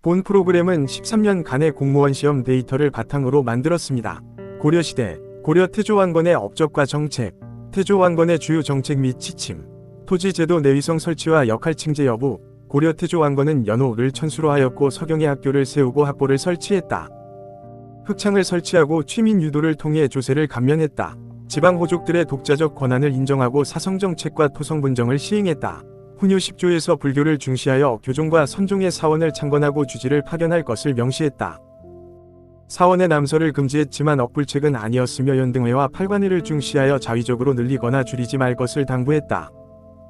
본 프로그램은 13년간의 공무원 시험 데이터를 바탕으로 만들었습니다. 고려시대, 고려 태조왕건의 업적과 정책, 태조왕건의 주요 정책 및 지침, 토지제도 내위성 설치와 역할 칭제 여부, 고려 태조왕건은 연호를 천수로 하였고 서경의 학교를 세우고 학보를 설치했다. 흑창을 설치하고 취민 유도를 통해 조세를 감면했다. 지방 호족들의 독자적 권한을 인정하고 사성정책과 토성분정을 시행했다. 훈유 10조에서 불교를 중시하여 교종과 선종의 사원을 창건하고 주지를 파견할 것을 명시했다. 사원의 남설을 금지했지만 억불책은 아니었으며 연등회와 팔관회를 중시하여 자위적으로 늘리거나 줄이지 말 것을 당부했다.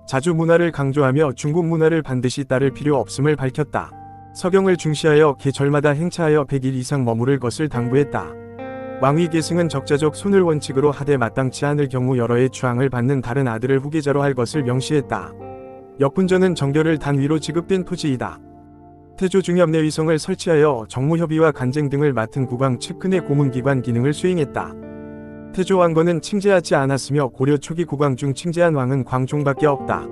자주 문화를 강조하며 중국 문화를 반드시 따를 필요 없음을 밝혔다. 서경을 중시하여 계절마다 행차하여 100일 이상 머무를 것을 당부했다. 왕위 계승은 적자적 손을 원칙으로 하되 마땅치 않을 경우 여러 해 추앙을 받는 다른 아들을 후계자로 할 것을 명시했다. 역분전은 정결을 단위로 지급된 토지이다. 태조 중협내위성을 설치하여 정무협의와 간쟁 등을 맡은 국왕 측근의 고문기관 기능을 수행했다. 태조 왕건은 칭제하지 않았으며 고려 초기 국왕 중 칭제한 왕은 광종밖에 없다.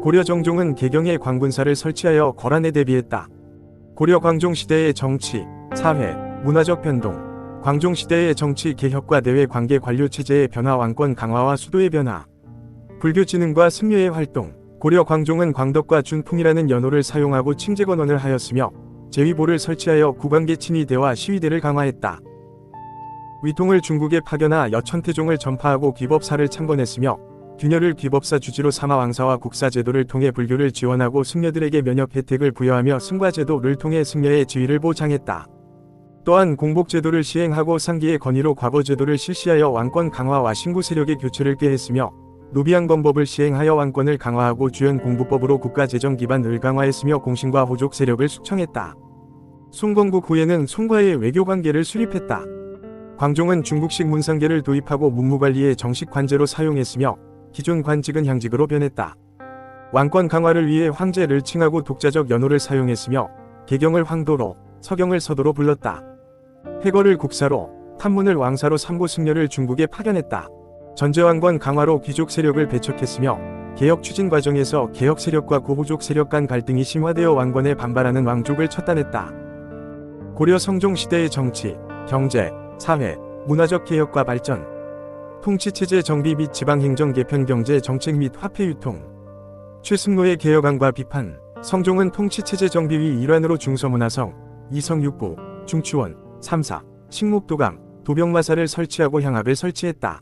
고려 정종은 개경에 광군사를 설치하여 거란에 대비했다. 고려 광종 시대의 정치, 사회, 문화적 변동, 광종 시대의 정치 개혁과 내외 관계 관료 체제의 변화, 왕권 강화와 수도의 변화, 불교 진흥과 승려의 활동. 고려 광종은 광덕과 준풍이라는 연호를 사용하고 칭제권원을 하였으며 제위보를 설치하여 국왕계 친위대와 시위대를 강화했다. 위통을 중국에 파견하 여천태종을 전파하고 귀법사를 창건했으며 균열을 귀법사 주지로 삼아 왕사와 국사제도를 통해 불교를 지원하고 승려들에게 면역 혜택을 부여하며 승과제도를 통해 승려의 지위를 보장했다. 또한 공복제도를 시행하고 상기의 건의로 과거제도를 실시하여 왕권 강화와 신구 세력의 교체를 꾀했으며 노비양범법을 시행하여 왕권을 강화하고 주연 공부법으로 국가재정 기반을 강화했으며 공신과 호족 세력을 숙청했다. 송건국 후에는 송과의 외교관계를 수립했다. 광종은 중국식 문상계를 도입하고 문무관리의 정식 관제로 사용했으며 기존 관직은 향직으로 변했다. 왕권 강화를 위해 황제를 칭하고 독자적 연호를 사용했으며 개경을 황도로, 서경을 서도로 불렀다. 해거를 국사로, 탐문을 왕사로 삼고 승려를 중국에 파견했다. 전제왕권 강화로 귀족 세력을 배척했으며 개혁 추진 과정에서 개혁 세력과 고호족 세력 간 갈등이 심화되어 왕권에 반발하는 왕족을 처단했다. 고려 성종 시대의 정치, 경제, 사회, 문화적 개혁과 발전, 통치체제 정비 및 지방행정 개편 경제 정책 및 화폐 유통, 최승로의 개혁안과 비판, 성종은 통치체제 정비의 일환으로 중서문화성, 이성육부, 중추원, 삼사, 식목도감, 도병마사를 설치하고 향합을 설치했다.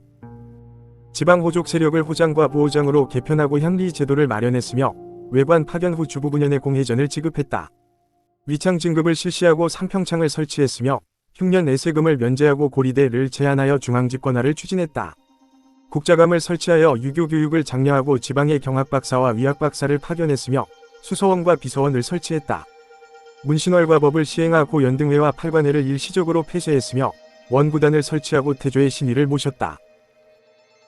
지방호족 세력을 호장과 부호장으로 개편하고 향리 제도를 마련했으며 외관 파견 후 주부분연의 공회전을 지급했다. 위창 진급을 실시하고 상평창을 설치했으며 흉년 내세금을 면제하고 고리대를 제한하여 중앙집권화를 추진했다. 국자감을 설치하여 유교 교육을 장려하고 지방의 경학박사와 위학박사를 파견했으며 수서원과 비서원을 설치했다. 문신월과 법을 시행하고 연등회와 팔관회를 일시적으로 폐쇄했으며 원구단을 설치하고 태조의 신의를 모셨다.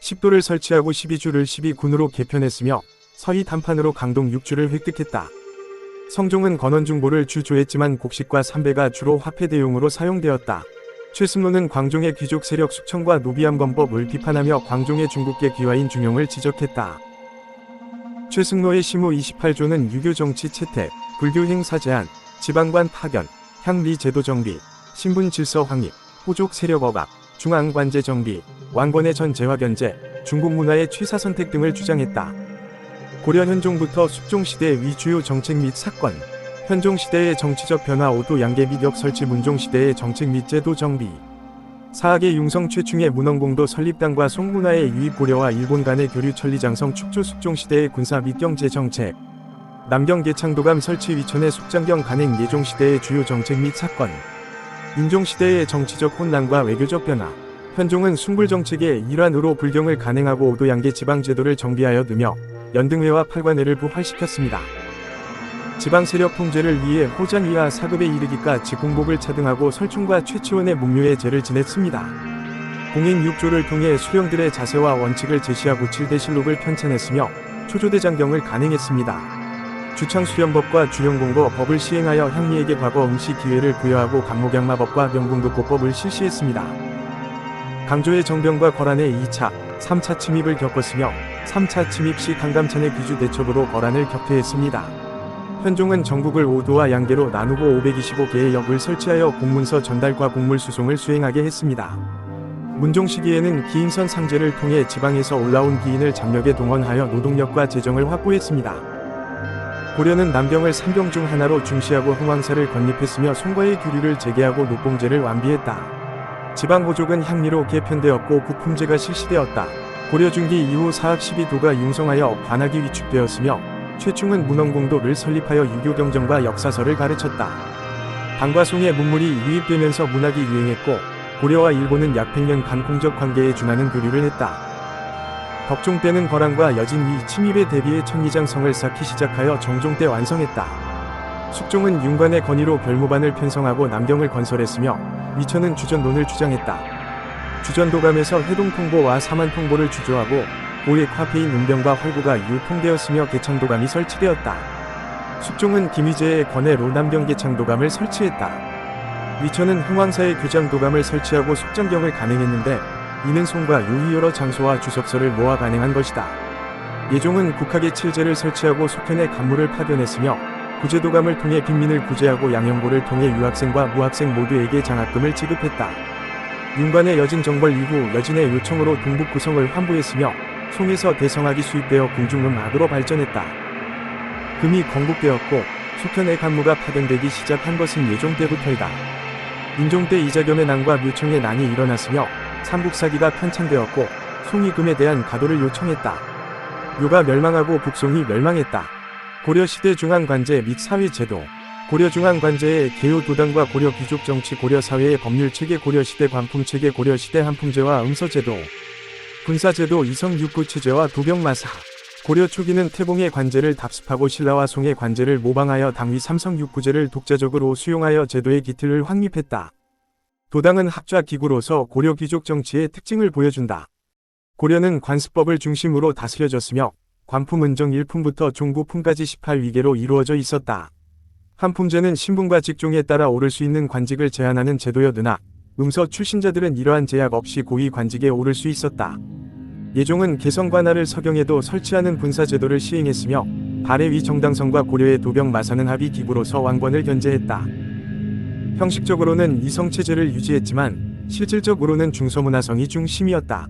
10도를 설치하고 12주를 12군으로 개편했으며 서희 단판으로 강동 6주를 획득했다. 성종은 건원중보를 주조했지만 곡식과 삼배가 주로 화폐 대용으로 사용되었다. 최승로는 광종의 귀족 세력 숙청과 노비암범법을 비판하며 광종의 중국계 귀화인 중용을 지적했다. 최승로의 시무 28조는 유교 정치 채택, 불교 행사 제한, 지방관 파견, 향리 제도 정비, 신분 질서 확립, 호족 세력 억압, 중앙관제 정비, 왕권의 전제화 견제, 중국 문화의 취사 선택 등을 주장했다. 고려 현종부터 숙종시대 위 주요 정책 및 사건, 현종시대의 정치적 변화 오도 양계 및 역 설치 문종시대의 정책 및 제도 정비, 사학의 융성 최충의 문헌공도 설립당과 송문화의 유입 고려와 일본 간의 교류 천리장성 축조 숙종시대의 군사 및 경제 정책, 남경 계창도감 설치 위천의 숙장경 간행 예종시대의 주요 정책 및 사건, 인종시대의 정치적 혼란과 외교적 변화, 현종은 숭불정책의 일환으로 불경을 간행하고 오도양계 지방제도를 정비하여 두며 연등회와 팔관회를 부활시켰습니다. 지방세력 통제를 위해 호장위와 사급에 이르기까지 공복을 차등하고 설충과 최치원의 목묘의 제를 지냈습니다. 공인 6조를 통해 수령들의 자세와 원칙을 제시하고 7대실록을 편찬했으며 초조대장경을 간행했습니다. 주창수련법과 주령공거 법을 시행하여 향리에게 과거 응시 기회를 부여하고 강목양마법과 명궁극고법을 실시했습니다. 강조의 정병과 거란의 2차, 3차 침입을 겪었으며 3차 침입 시 강감찬의 귀주 대첩으로 거란을 격퇴했습니다. 현종은 전국을 5도와 양계로 나누고 525개의 역을 설치하여 공문서 전달과 공물 수송을 수행하게 했습니다. 문종 시기에는 기인선 상제를 통해 지방에서 올라온 기인을 장력에 동원하여 노동력과 재정을 확보했습니다. 고려는 남경을 3병 중 하나로 중시하고 흥왕사를 건립했으며 송과의 규류를 재개하고 녹봉제를 완비했다. 지방호족은 향리로 개편되었고 국품제가 실시되었다. 고려 중기 이후 사학 12도가 융성하여 관학이 위축되었으며 최충은 문헌공도를 설립하여 유교 경전과 역사서를 가르쳤다. 당과 송의 문물이 유입되면서 문학이 유행했고 고려와 일본은 약 100년간 공적 관계에 준하는 교류를 했다. 덕종 때는 거란과 여진위 침입에 대비해 천리장성을 쌓기 시작하여 정종 때 완성했다. 숙종은 윤관의 건의로 별무반을 편성하고 남경을 건설했으며 위천은 주전론을 주장했다. 주전도감에서 해동통보와 사만통보를 주조하고 고액 화폐인 은병과 활구가 유통되었으며 개창도감이 설치되었다. 숙종은 김희재의 권해로 남경 개창도감을 설치했다. 위천은 흥왕사의 교장도감을 설치하고 속장경을 간행했는데 이는 송과 유희 여러 장소와 주석서를 모아 간행한 것이다. 예종은 국학의 칠제를 설치하고 속현의 간물을 파견했으며 구제도감을 통해 빈민을 구제하고 양형고를 통해 유학생과 무학생 모두에게 장학금을 지급했다. 윤관의 여진 정벌 이후 여진의 요청으로 동북 구성을 환부했으며 송에서 대성학이 수입되어 궁중음악으로 발전했다. 금이 건국되었고 속현의 간무가 파견되기 시작한 것은 예종 때부터이다. 인종 때 이자겸의 난과 묘청의 난이 일어났으며 삼국사기가 편찬되었고 송이 금에 대한 가도를 요청했다. 묘가 멸망하고 북송이 멸망했다. 고려시대 중앙관제 및 사회제도 고려중앙관제의 개요도당과 고려 귀족정치 고려사회의 법률체계 고려시대 관품체계 고려시대 한품제와 음서제도 군사제도 이성육구체제와 도병마사 고려 초기는 태봉의 관제를 답습하고 신라와 송의 관제를 모방하여 당위 삼성육구제를 독자적으로 수용하여 제도의 기틀을 확립했다. 도당은 합좌기구로서 고려 귀족 정치의 특징을 보여준다. 고려는 관습법을 중심으로 다스려졌으며 관품은정 1품부터 종부품까지 18위계로 이루어져 있었다. 한품제는 신분과 직종에 따라 오를 수 있는 관직을 제한하는 제도였으나 음서 출신자들은 이러한 제약 없이 고위 관직에 오를 수 있었다. 예종은 개성관할을 서경에도 설치하는 군사제도를 시행했으며 발해위 정당성과 고려의 도병마사는 합의기구로서 왕권을 견제했다. 형식적으로는 이성체제를 유지했지만 실질적으로는 중서문화성이 중심이었다.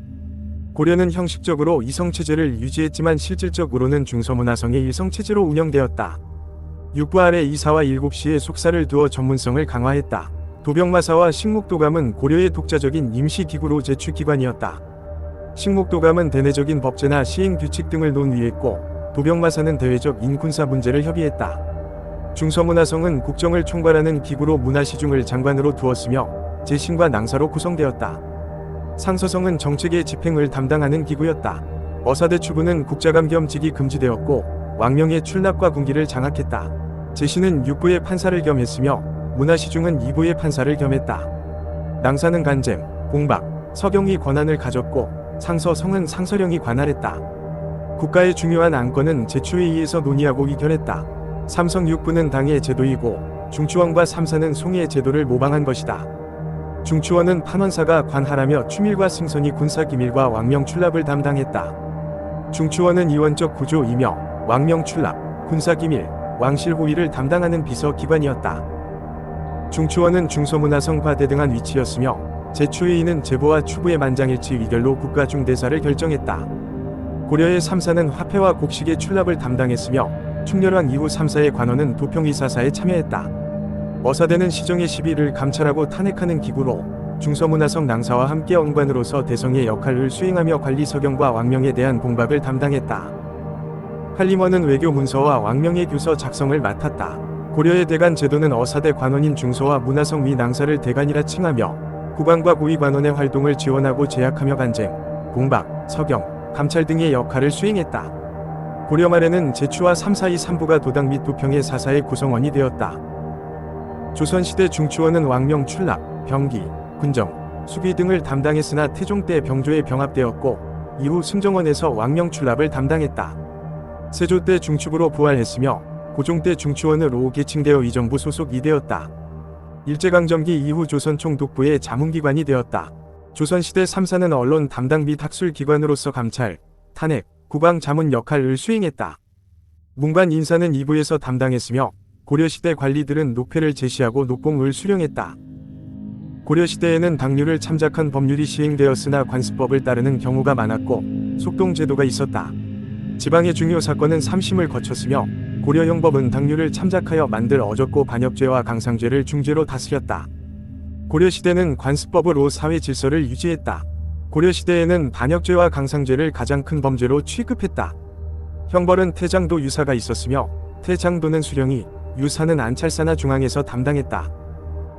고려는 형식적으로 이성체제를 유지했지만 실질적으로는 중서문화성의 일성체제로 운영되었다. 육부 아래 이사와 일곱시에 속사를 두어 전문성을 강화했다. 도병마사와 식목도감은 고려의 독자적인 임시기구로 제출기관이었다. 식목도감은 대내적인 법제나 시행규칙 등을 논의했고 도병마사는 대외적 인군사 문제를 협의했다. 중서문화성은 국정을 총괄하는 기구로 문화시중을 장관으로 두었으며 제신과 낭사로 구성되었다. 상서성은 정책의 집행을 담당하는 기구였다. 어사대 추부는 국자감 겸 직이 금지되었고 왕명의 출납과 군기를 장악했다. 제신은 육부의 판사를 겸했으며 문화시중은 이부의 판사를 겸했다. 낭사는 간잼, 공박, 서경이 권한을 가졌고 상서성은 상서령이 관할했다. 국가의 중요한 안건은 제추회의에서 논의하고 의결했다. 삼성 육부는 당의 제도이고 중추원과 삼사는 송의 제도를 모방한 것이다. 중추원은 판원사가 관할하며 추밀과 승선이 군사기밀과 왕명출납을 담당했다. 중추원은 이원적 구조이며 왕명출납, 군사기밀, 왕실호위를 담당하는 비서기관이었다. 중추원은 중서문화성 과대등한 위치였으며 제추회의는 제보와 추부의 만장일치 의결로 국가중대사를 결정했다. 고려의 삼사는 화폐와 곡식의 출납을 담당했으며 충렬왕 이후 삼사의 관원은 도평의사사에 참여했다. 어사대는 시정의 시비를 감찰하고 탄핵하는 기구로 중서문화성 낭사와 함께 언관으로서 대성의 역할을 수행하며 관리 서경과 왕명에 대한 공박을 담당했다. 한림원은 외교 문서와 왕명의 교서 작성을 맡았다. 고려의 대간 제도는 어사대 관원인 중서와 문화성 위 낭사를 대간이라 칭하며 국왕과 고위 관원의 활동을 지원하고 제약하며 간쟁, 공박, 서경, 감찰 등의 역할을 수행했다. 고려 말에는 제추와 삼사의 삼부가 도당 및 도평의 사사의 구성원이 되었다. 조선시대 중추원은 왕명 출납, 병기, 군정, 수비 등을 담당했으나 태종 때 병조에 병합되었고 이후 승정원에서 왕명 출납을 담당했다. 세조 때 중추부로 부활했으며 고종 때 중추원으로 계칭되어 의정부 소속이 되었다. 일제강점기 이후 조선 총독부의 자문기관이 되었다. 조선시대 삼사는 언론 담당 및 학술기관으로서 감찰, 탄핵, 국왕 자문 역할을 수행했다. 문관 인사는 2부에서 담당했으며 고려시대 관리들은 녹패를 제시하고 녹봉을 수령했다. 고려시대에는 당류를 참작한 법률이 시행되었으나 관습법을 따르는 경우가 많았고 속동제도가 있었다. 지방의 중요 사건은 삼심을 거쳤으며 고려 형법은 당류를 참작하여 만들 어졌고 반역죄와 강상죄를 중죄로 다스렸다. 고려시대는 관습법으로 사회 질서를 유지했다. 고려시대에는 반역죄와 강상죄를 가장 큰 범죄로 취급했다. 형벌은 태장도 유사가 있었으며 태장도는 수령이, 유사는 안찰사나 중앙에서 담당했다.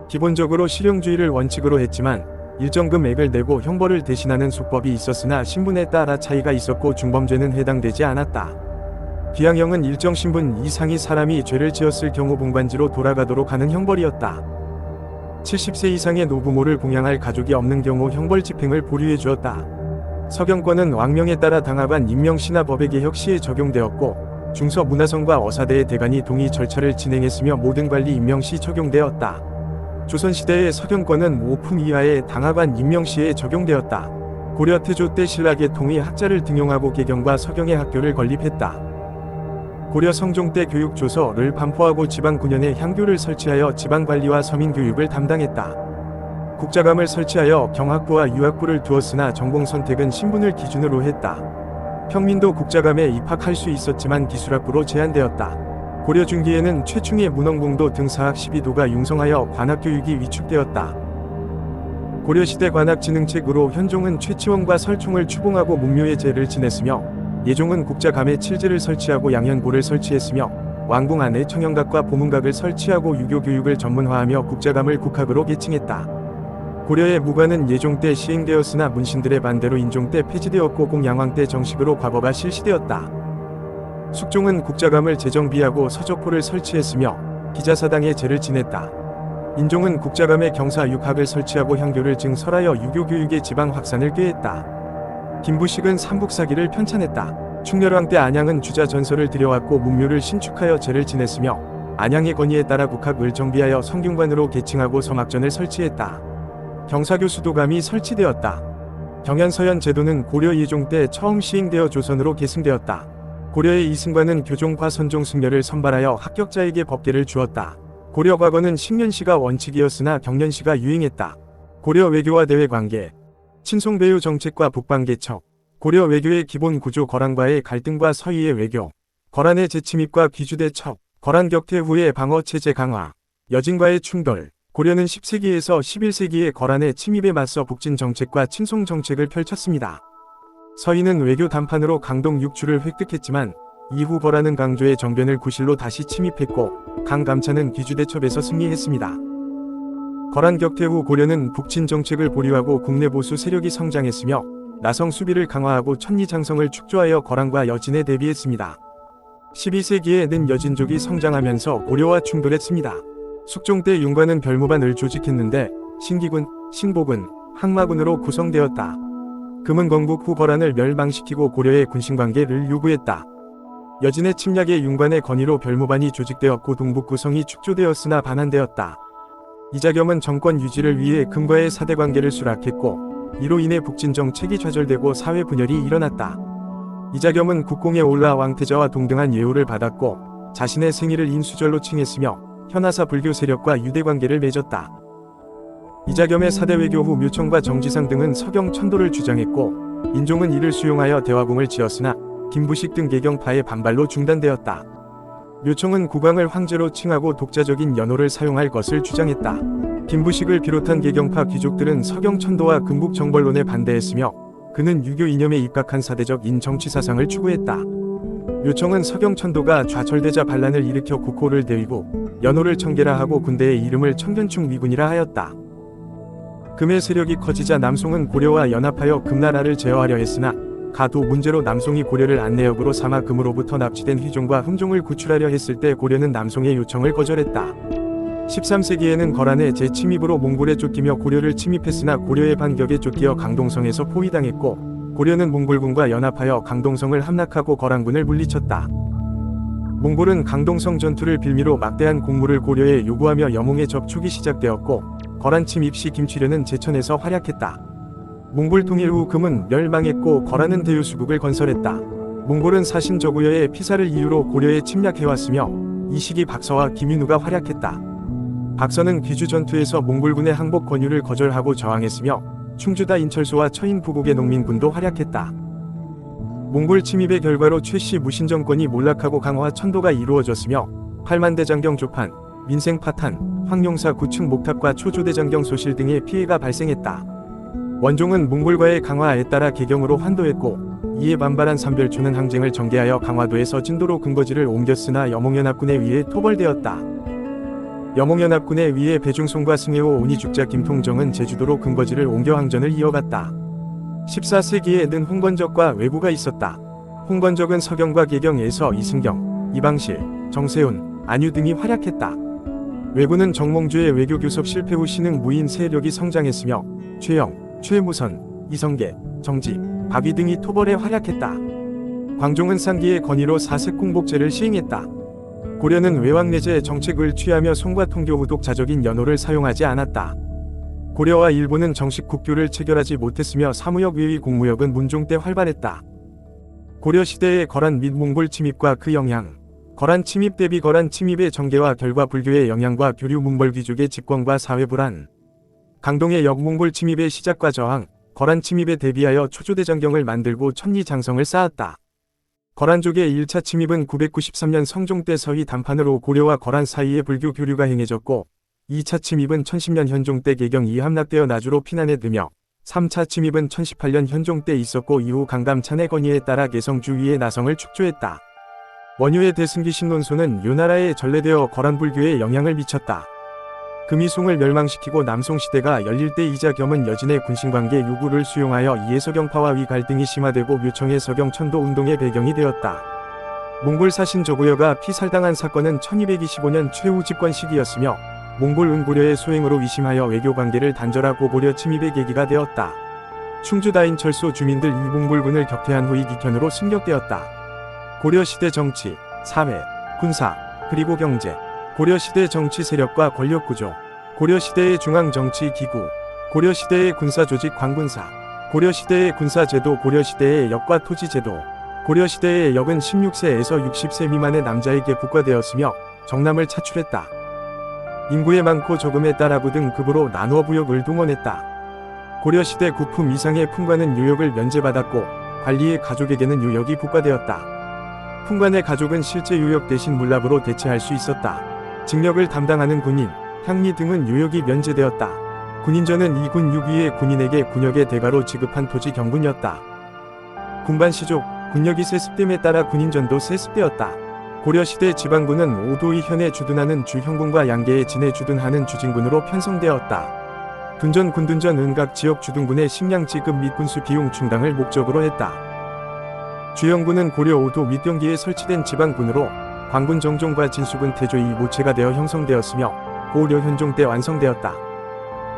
기본적으로 실용주의를 원칙으로 했지만 일정 금액을 내고 형벌을 대신하는 수법이 있었으나 신분에 따라 차이가 있었고 중범죄는 해당되지 않았다. 기양형은 일정 신분 이상의 사람이 죄를 지었을 경우 봉관지로 돌아가도록 하는 형벌이었다. 70세 이상의 노부모를 봉양할 가족이 없는 경우 형벌 집행을 보류해 주었다. 서경권은 왕명에 따라 당하반 임명시나 법의 개혁 시에 적용되었고 중서 문화성과 어사대의 대간이 동의 절차를 진행했으며 모든 관리 임명 시 적용되었다. 조선시대의 서경권은 5품 이하의 당하반 임명 시에 적용되었다. 고려 태조 때 신라계 통의 학자를 등용하고 개경과 서경의 학교를 건립했다. 고려 성종 때 교육조서를 반포하고 지방 9년에 향교를 설치하여 지방관리와 서민교육을 담당했다. 국자감을 설치하여 경학부와 유학부를 두었으나 전공 선택은 신분을 기준으로 했다. 평민도 국자감에 입학할 수 있었지만 기술학부로 제한되었다. 고려 중기에는 최충의 문헌공도 등 사학 12도가 융성하여 관학교육이 위축되었다. 고려시대 관학진흥책으로 현종은 최치원과 설총을 추봉하고 문묘의 제를 지냈으며 예종은 국자감에 칠제를 설치하고 양현고를 설치했으며 왕궁 안에 청영각과 보문각을 설치하고 유교교육을 전문화하며 국자감을 국학으로 계칭했다. 고려의 무관은 예종 때 시행되었으나 문신들의 반대로 인종 때 폐지되었고 공양왕 때 정식으로 과거가 실시되었다. 숙종은 국자감을 재정비하고 서적포를 설치했으며 기자사당에 제를 지냈다. 인종은 국자감에 경사 육학을 설치하고 향교를 증설하여 유교교육의 지방 확산을 꾀했다. 김부식은 삼국사기를 편찬했다. 충렬왕 때 안양은 주자 전설을 들여왔고 문묘를 신축하여 제를 지냈으며 안양의 건의에 따라 국학을 정비하여 성균관으로 계칭하고 성악전을 설치했다. 경사교 수도감이 설치되었다. 경연서연 제도는 고려 예종 때 처음 시행되어 조선으로 계승되었다. 고려의 이승관은 교종과 선종 승려를 선발하여 합격자에게 법계를 주었다. 고려 과거는 식년시가 원칙이었으나 경년시가 유행했다. 고려 외교와 대외 관계, 친송배후 정책과 북방개척, 고려 외교의 기본 구조 거란과의 갈등과 서희의 외교, 거란의 재침입과 귀주대척, 거란 격퇴 후의 방어체제 강화, 여진과의 충돌. 고려는 10세기에서 11세기에 거란의 침입에 맞서 북진 정책과 친송 정책을 펼쳤습니다. 서희는 외교 담판으로 강동 6주를 획득했지만 이후 거란은 강조의 정변을 구실로 다시 침입했고 강감차는 귀주대첩에서 승리했습니다. 거란 격퇴 후 고려는 북진 정책을 보류하고 국내 보수 세력이 성장했으며 나성 수비를 강화하고 천리장성을 축조하여 거란과 여진에 대비했습니다. 12세기에는 여진족이 성장하면서 고려와 충돌했습니다. 숙종 때 윤관은 별무반을 조직했는데 신기군, 신복은, 항마군으로 구성되었다. 금은 건국 후 거란을 멸망시키고 고려의 군신관계를 요구했다. 여진의 침략에 윤관의 건의로 별무반이 조직되었고 동북구성이 축조되었으나 반환되었다. 이자겸은 정권 유지를 위해 금과의 사대관계를 수락했고 이로 인해 북진 정책이 좌절되고 사회 분열이 일어났다. 이자겸은 국공에 올라 왕태자와 동등한 예우를 받았고 자신의 생일을 인수절로 칭했으며 현하사 불교 세력과 유대관계를 맺었다. 이자겸의 사대 외교 후 묘청과 정지상 등은 서경 천도를 주장했고 인종은 이를 수용하여 대화궁을 지었으나 김부식 등 개경파의 반발로 중단되었다. 묘청은 국왕을 황제로 칭하고 독자적인 연호를 사용할 것을 주장했다. 김부식을 비롯한 개경파 귀족들은 서경 천도와 금국 정벌론에 반대했으며 그는 유교 이념에 입각한 사대적인 정치 사상을 추구했다. 묘청은 서경 천도가 좌철대자 반란을 일으켜 국호를 대위고 연호를 청계라하고 군대의 이름을 청견충 위군이라 하였다. 금의 세력이 커지자 남송은 고려와 연합하여 금나라를 제어하려 했으나 가도 문제로 남송이 고려를 안내역으로 삼아 금으로부터 납치된 휘종과 흠종을 구출하려 했을 때 고려는 남송의 요청을 거절했다. 13세기에는 거란의 재침입으로 몽골에 쫓기며 고려를 침입했으나 고려의 반격에 쫓기어 강동성에서 포위당했고 고려는 몽골군과 연합하여 강동성을 함락하고 거란군을 물리쳤다. 몽골은 강동성 전투를 빌미로 막대한 공물을 고려에 요구하며 여몽의 접촉이 시작되었고 거란 침입 시 김취련은 제천에서 활약했다. 몽골 통일 후 금은 멸망했고 거란은 대유수국을 건설했다. 몽골은 사신 저구여의 피살을 이유로 고려에 침략해왔으며 이 시기 박서와 김인우가 활약했다. 박서는 귀주 전투에서 몽골군의 항복 권유를 거절하고 저항했으며 충주다 인철소와 처인 부국의 농민군도 활약했다. 몽골 침입의 결과로 최씨 무신 정권이 몰락하고 강화 천도가 이루어졌으며 팔만대장경 조판, 민생 파탄, 황룡사 구층 목탑과 초조대장경 소실 등의 피해가 발생했다. 원종은 몽골과의 강화에 따라 개경으로 환도했고 이에 반발한 삼별초는 항쟁을 전개하여 강화도에서 진도로 근거지를 옮겼으나 여몽연합군에 의해 토벌되었다. 여몽연합군에 의해 배중송과 승혜호 온이죽자 김통정은 제주도로 근거지를 옮겨 항전을 이어갔다. 14세기에 는 홍건적과 왜구가 있었다. 홍건적은 서경과 개경에서 이승경, 이방실, 정세훈, 안유 등이 활약했다. 왜구는 정몽주의 외교 교섭 실패 후 신흥 무인 세력이 성장했으며 최영, 최무선, 이성계, 정지, 박위 등이 토벌에 활약했다. 광종은 상기의 건의로 사색공복제를 시행했다. 고려는 외왕내제 정책을 취하며 송과 통교 후독 자적인 연호를 사용하지 않았다. 고려와 일본은 정식 국교를 체결하지 못했으며 사무역 외의 공무역은 문종 때 활발했다. 고려시대의 거란 및 몽골 침입과 그 영향. 거란 침입 대비 거란 침입의 전개와 결과 불교의 영향과 교류 몽골 귀족의 집권과 사회 불안. 강동의 역몽골 침입의 시작과 저항. 거란 침입에 대비하여 초조대장경을 만들고 천리장성을 쌓았다. 거란족의 1차 침입은 993년 성종 때 서희 단판으로 고려와 거란 사이에 불교 교류가 행해졌고 2차 침입은 1010년 현종 때 개경 이 함락되어 나주로 피난에 들며 3차 침입은 1018년 현종 때 있었고 이후 강감 찬의 건의에 따라 개성 주위의 나성을 축조했다. 원효의 대승기 신론소는 요나라에 전래되어 거란 불교에 영향을 미쳤다. 금이송을 멸망시키고 남송시대가 열릴 때 이자 겸은 여진의 군신관계 요구를 수용하여 이에 서경파와 위 갈등이 심화되고 묘청의 서경천도 운동의 배경이 되었다. 몽골 사신 저구여가 피살당한 사건은 1225년 최후 집권 시기였으며 몽골 은고려의 소행으로 위심하여 외교관계를 단절하고 고려 침입의 계기가 되었다. 충주다인 철소 주민들 이 몽골군을 격퇴한 후 이기현으로 승격되었다. 고려시대 정치, 사회, 군사, 그리고 경제. 고려시대 정치 세력과 권력구조. 고려시대의 중앙정치 기구. 고려시대의 군사조직 광군사. 고려시대의 군사제도. 고려시대의 역과 토지제도. 고려시대의 역은 16세에서 60세 미만의 남자에게 부과되었으며 정남을 차출했다. 인구의 많고 적음에 따라 부등급으로 나누어 부역을 동원했다. 고려시대 구품 이상의 품관은 유역을 면제받았고 관리의 가족에게는 유역이 부과되었다. 품관의 가족은 실제 유역 대신 물납으로 대체할 수 있었다. 직력을 담당하는 군인, 향리 등은 유역이 면제되었다. 군인전은 이군 6위의 군인에게 군역의 대가로 지급한 토지 경군이었다. 군반시족, 군역이 세습됨에 따라 군인전도 세습되었다. 고려시대 지방군은 오도의 현에 주둔하는 주형군과 양계의 진에 주둔하는 주진군으로 편성되었다. 둔전 군둔전은 각 지역 주둔군의 식량 지급 및 군수 비용 충당을 목적으로 했다. 주형군은 고려 오도 및 경기에 설치된 지방군으로 광군 정종과 진수군 태조의 모체가 되어 형성되었으며 고려 현종 때 완성되었다.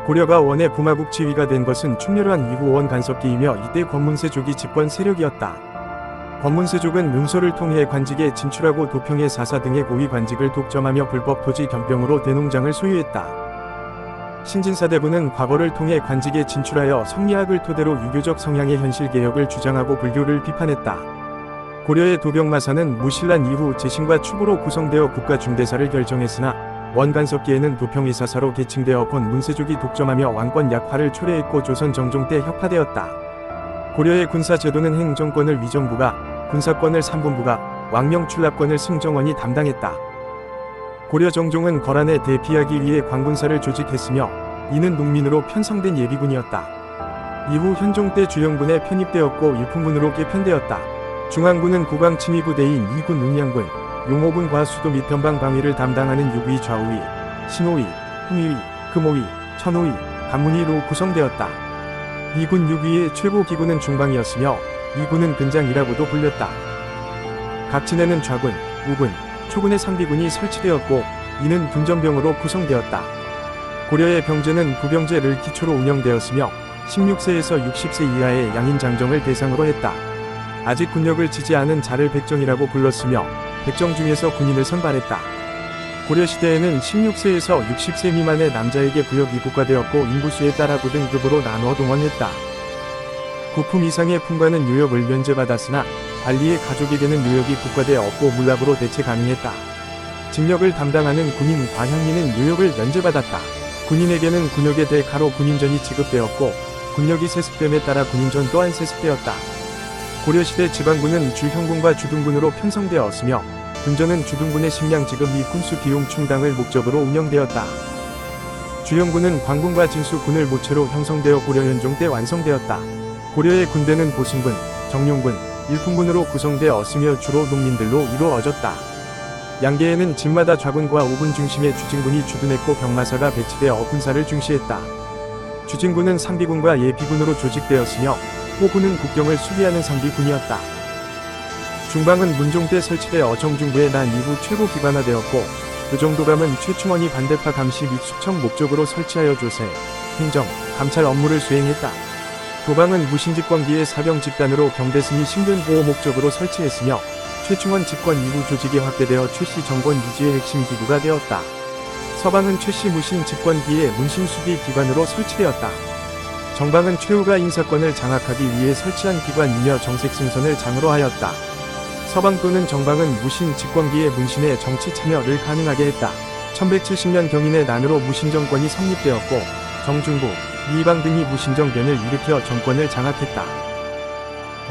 고려가 원의 부마국 지위가 된 것은 충렬한 이후 원 간섭기이며 이때 권문세족이 집권 세력이었다. 권문세족은 능소를 통해 관직에 진출하고 도평의 사사 등의 고위 관직을 독점하며 불법 토지 겸병으로 대농장을 소유했다. 신진사대부는 과거를 통해 관직에 진출하여 성리학을 토대로 유교적 성향의 현실개혁을 주장하고 불교를 비판했다. 고려의 도병마사는 무신란 이후 재신과 축으로 구성되어 국가중대사를 결정했으나 원간섭기에는 도평의사사로 계층되어 권문세족이 독점하며 왕권 약화를 초래했고 조선 정종 때 혁파되었다. 고려의 군사제도는 행정권을 위정부가, 군사권을 삼군부가, 왕명출납권을 승정원이 담당했다. 고려 정종은 거란에 대피하기 위해 광군사를 조직했으며 이는 농민으로 편성된 예비군이었다. 이후 현종 때 주영군에 편입되었고 일품군으로 개편되었다. 중앙군은 국왕 친위부대인 2군 운양군, 용호군과 수도 및 변방 방위를 담당하는 6위 좌우위, 신호위, 흥위위, 금호위, 천호위, 간문위로 구성되었다. 2군 6위의 최고 기구는 중방이었으며 2군은 근장이라고도 불렸다. 각 진에는 좌군, 우군, 초군의 상비군이 설치되었고 이는 군전병으로 구성되었다. 고려의 병제는 부병제를 기초로 운영되었으며 16세에서 60세 이하의 양인 장정을 대상으로 했다. 아직 군역을 지지 않은 자를 백정이라고 불렀으며 백정 중에서 군인을 선발했다. 고려시대에는 16세에서 60세 미만의 남자에게 부역이 부과되었고 인구수에 따라 부등급으로 나누어 동원했다. 구품 이상의 품관은 유역을 면제받았으나 관리에 가족에게는 유역이 국과대 없고 물납으로 대체 가능했다. 징역을 담당하는 군인 과향리는 유역을 면제받았다. 군인에게는 군역에 대가로 군인전이 지급되었고 군역이 세습됨에 따라 군인전 또한 세습되었다. 고려시대 지방군은 주형군과 주둔군으로 편성되었으며 군전은 주둔군의 식량 지급 및 군수 비용 충당을 목적으로 운영되었다. 주형군은 광군과 진수군을 모체로 형성되어 고려 현종 때 완성되었다. 고려의 군대는 보승군, 정용군, 일품군으로 구성되었으며 주로 농민들로 이루어졌다. 양계에는 집마다 좌군과 오군 중심의 주진군이 주둔했고 병마사가 배치되어 군사를 중시했다. 주진군은 상비군과 예비군으로 조직되었으며 호군은 국경을 수비하는 상비군이었다. 중방은 문종 때 설치되어 정중부에 난 이후 최고 기관화되었고 교정도감은 최충원이 반대파 감시 및 숙청 목적으로 설치하여 조세, 행정, 감찰 업무를 수행했다. 도방은 무신집권기의 사병 집단으로 경대승이 신변 보호 목적으로 설치했으며 최충원 집권 이후 조직이 확대되어 최씨 정권 유지의 핵심 기구가 되었다. 서방은 최씨 무신 집권기의 문신수비 기관으로 설치되었다. 정방은 최후가 인사권을 장악하기 위해 설치한 기관이며 정색 승선을 장으로 하였다. 서방 또는 정방은 무신 집권기의 문신의 정치 참여를 가능하게 했다. 1170년 경인의 난으로 무신정권이 성립되었고 정중부, 이해방 등이 무신정변을 일으켜 정권을 장악했다.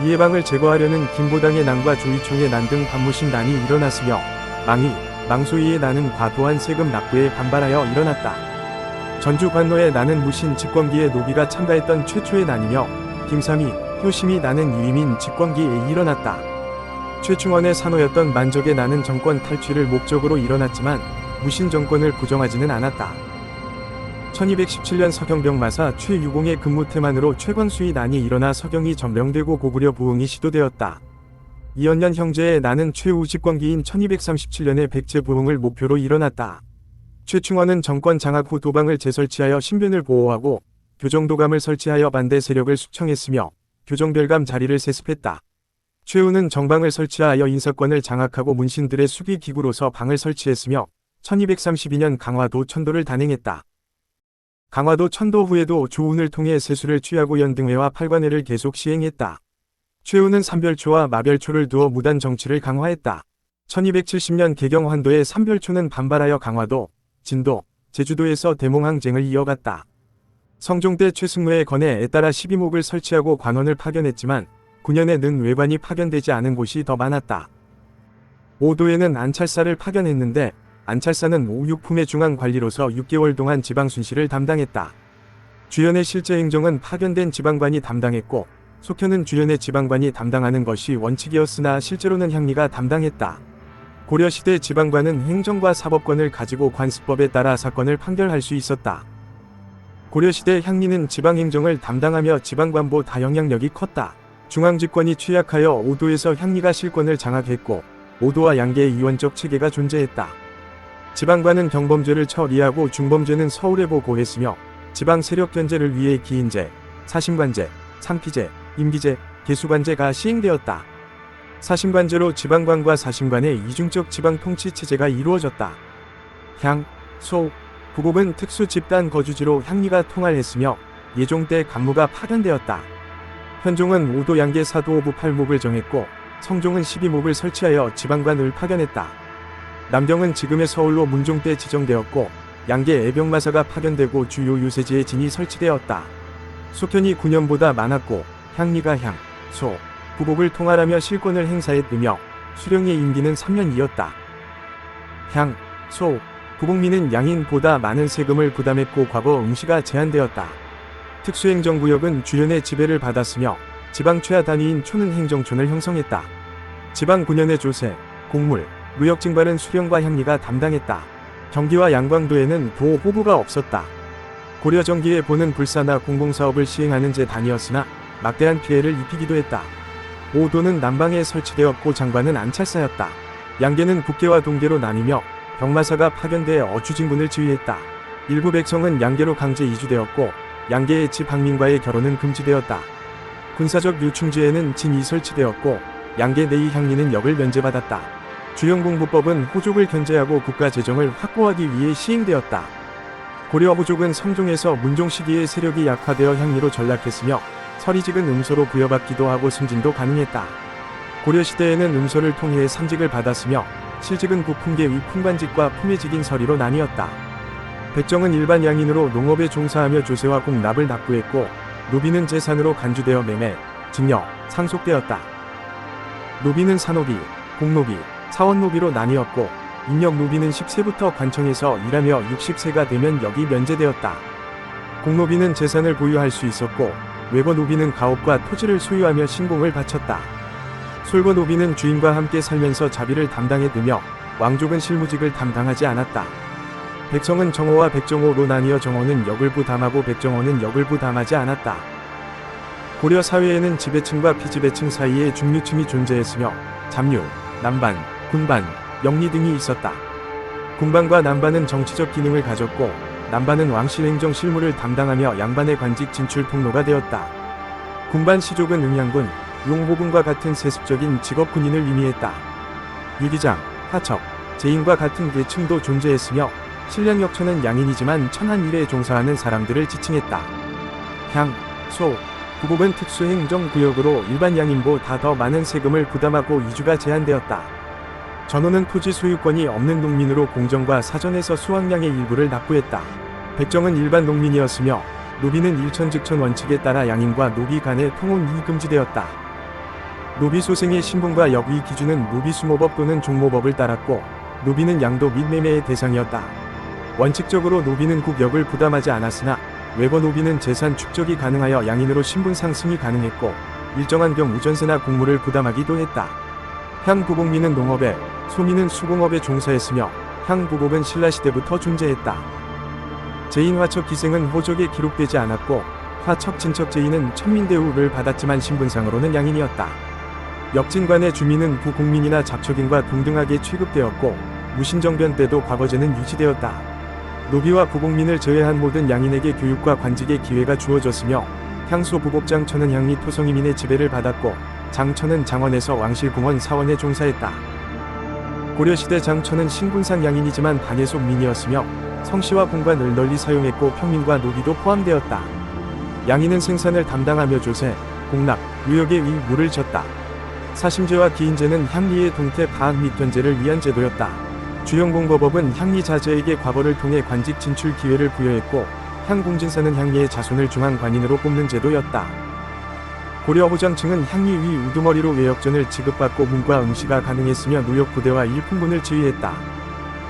이해방을 제거하려는 김보당의 난과 조이총의 난 등 반무신 난이 일어났으며 망이, 망소이의 난은 과도한 세금 납부에 반발하여 일어났다. 전주 관노의 난은 무신 집권기에 노비가 참가했던 최초의 난이며 김삼이, 효심이 난은 유이민 집권기에 일어났다. 최충원의 산호였던 만적의 난은 정권 탈취를 목적으로 일어났지만 무신 정권을 부정하지는 않았다. 1217년 서경병 마사 최유공의 근무 태만으로 최광수의 난이 일어나 서경이 점령되고 고구려 부흥이 시도되었다. 이언년 형제의 난은 최후 집권기인 1237년의 백제 부흥을 목표로 일어났다. 최충원은 정권 장악 후 도방을 재설치하여 신변을 보호하고 교정도감을 설치하여 반대 세력을 숙청했으며 교정별감 자리를 세습했다. 최후는 정방을 설치하여 인사권을 장악하고 문신들의 수비 기구로서 방을 설치했으며 1232년 강화도 천도를 단행했다. 강화도 천도 후에도 조운을 통해 세수를 취하고 연등회와 팔관회를 계속 시행했다. 최후는 삼별초와 마별초를 두어 무단 정치를 강화했다. 1270년 개경 환도에 삼별초는 반발하여 강화도, 진도, 제주도에서 대몽항쟁을 이어갔다. 성종 때 최승로의 건해에 따라 12목을 설치하고 관원을 파견했지만 9년에는 외관이 파견되지 않은 곳이 더 많았다. 오도에는 안찰사를 파견했는데 안찰사는 오육품의 중앙관리로서 6개월 동안 지방 순시를 담당했다. 주연의 실제 행정은 파견된 지방관이 담당했고 속현은 주연의 지방관이 담당하는 것이 원칙이었으나 실제로는 향리가 담당했다. 고려시대 지방관은 행정과 사법권을 가지고 관습법에 따라 사건을 판결할 수 있었다. 고려시대 향리는 지방행정을 담당하며 지방관보다 영향력이 컸다. 중앙집권이 취약하여 오도에서 향리가 실권을 장악했고 오도와 양계의 이원적 체계가 존재했다. 지방관은 경범죄를 처리하고 중범죄는 서울에 보고했으며 지방 세력 견제를 위해 기인제, 사심관제, 상피제, 임기제, 개수관제가 시행되었다. 사심관제로 지방관과 사심관의 이중적 지방 통치 체제가 이루어졌다. 향, 소, 구곡은 특수 집단 거주지로 향리가 통할했으며 예종 때 간무가 파견되었다. 현종은 오도 양계 사도오부 8목을 정했고 성종은 12목을 설치하여 지방관을 파견했다. 남경은 지금의 서울로 문종 때 지정되었고 양계 애병마사가 파견되고 주요 유세지에 진이 설치되었다. 속현이 9년보다 많았고 향리가 향, 소, 구곡을 통할하며 실권을 행사했으며 수령의 임기는 3년이었다. 향, 소, 구곡민은 양인보다 많은 세금을 부담했고 과거 응시가 제한되었다. 특수행정구역은 주연의 지배를 받았으며 지방 최하 단위인 초는 행정촌을 형성했다. 지방 9년의 조세, 공물, 무역 징발은 수령과 향리가 담당했다. 경기와 양광도에는 도 호부가 없었다. 고려 정기에 보는 불사나 공공사업을 시행하는 재단이었으나 막대한 피해를 입히기도 했다. 오도는 남방에 설치되었고 장관은 안찰사였다. 양계는 북계와 동계로 나뉘며 병마사가 파견돼 어주진군을 지휘했다. 일부 백성은 양계로 강제 이주되었고 양계의 지방민과의 결혼은 금지되었다. 군사적 요충지에는 진이 설치되었고 양계 내의 향리는 역을 면제받았다. 주영공부법은 호족을 견제하고 국가 재정을 확보하기 위해 시행되었다. 고려 호족은 성종에서 문종 시기에 세력이 약화되어 향리로 전락했으며 서리직은 음소로 부여받기도 하고 승진도 가능했다. 고려시대에는 음소를 통해 상직을 받았으며 실직은 부품계 위 품관직과 품의직인 서리로 나뉘었다. 백정은 일반 양인으로 농업에 종사하며 조세와 공납을 납부했고 노비는 재산으로 간주되어 매매, 증여, 상속되었다. 노비는 사노비, 공노비, 사원노비로 나뉘었고 인력노비는 10세부터 관청에서 일하며 60세가 되면 역이 면제되었다. 공노비는 재산을 보유할 수 있었고 외거노비는 가옥과 토지를 소유하며 신공을 바쳤다. 솔거노비는 주인과 함께 살면서 자비를 담당했으며 왕족은 실무직을 담당하지 않았다. 백성은 정호와 백정호로 나뉘어 정호는 역을 부담하고 백정호는 역을 부담하지 않았다. 고려 사회에는 지배층과 피지배층 사이에 중류층이 존재했으며 잡류, 남반, 군반, 영리 등이 있었다. 군반과 남반은 정치적 기능을 가졌고 남반은 왕실 행정 실무를 담당하며 양반의 관직 진출 통로가 되었다. 군반 시족은 응양군, 용호군과 같은 세습적인 직업 군인을 의미했다. 유기장, 하척, 제인과 같은 계층도 존재했으며 신량역처는 양인이지만 천한 일에 종사하는 사람들을 지칭했다. 향, 소, 부곡은 특수행정구역으로 일반 양인보다 더 많은 세금을 부담하고 이주가 제한되었다. 전호는 토지 소유권이 없는 농민으로 공정과 사전에서 수확량의 일부를 납부했다. 백정은 일반 농민이었으며 노비는 일천즉천 원칙에 따라 양인과 노비 간의 통혼이 금지되었다. 노비 소생의 신분과 역위 기준은 노비수모법 또는 종모법을 따랐고 노비는 양도 및 매매의 대상이었다. 원칙적으로 노비는 국역을 부담하지 않았으나 외거 노비는 재산 축적이 가능하여 양인으로 신분 상승이 가능했고 일정한 경우 전세나 공무를 부담하기도 했다. 향부곡민은 농업에, 소민은 수공업에 종사했으며 향부곡은 신라시대부터 존재했다. 제인 화척 기생은 호적에 기록되지 않았고 화척 진척 제인은 천민대우를 받았지만 신분상으로는 양인이었다. 역진관의 주민은 부곡민이나 잡척인과 동등하게 취급되었고 무신정변 때도 과거제는 유지되었다. 노비와 부곡민을 제외한 모든 양인에게 교육과 관직의 기회가 주어졌으며 향소 부곡장천은 향리 토성이민의 지배를 받았고 장천은 장원에서 왕실공원 사원에 종사했다. 고려시대 장천은 신분상 양인이지만 반예속 민이었으며 성씨와 공관을 널리 사용했고 평민과 노비도 포함되었다. 양인은 생산을 담당하며 조세, 공납, 유역의 위 물을 졌다. 사심제와 기인제는 향리의 동태 파악 및 견제를 위한 제도였다. 주영공거법은 향리 자제에게 과거를 통해 관직 진출 기회를 부여했고 향공진사는 향리의 자손을 중앙관인으로 뽑는 제도였다. 고려 호장층은 향리 위 우두머리로 외역전을 지급받고 문과 응시가 가능했으며 노역부대와 일품군을 지휘했다.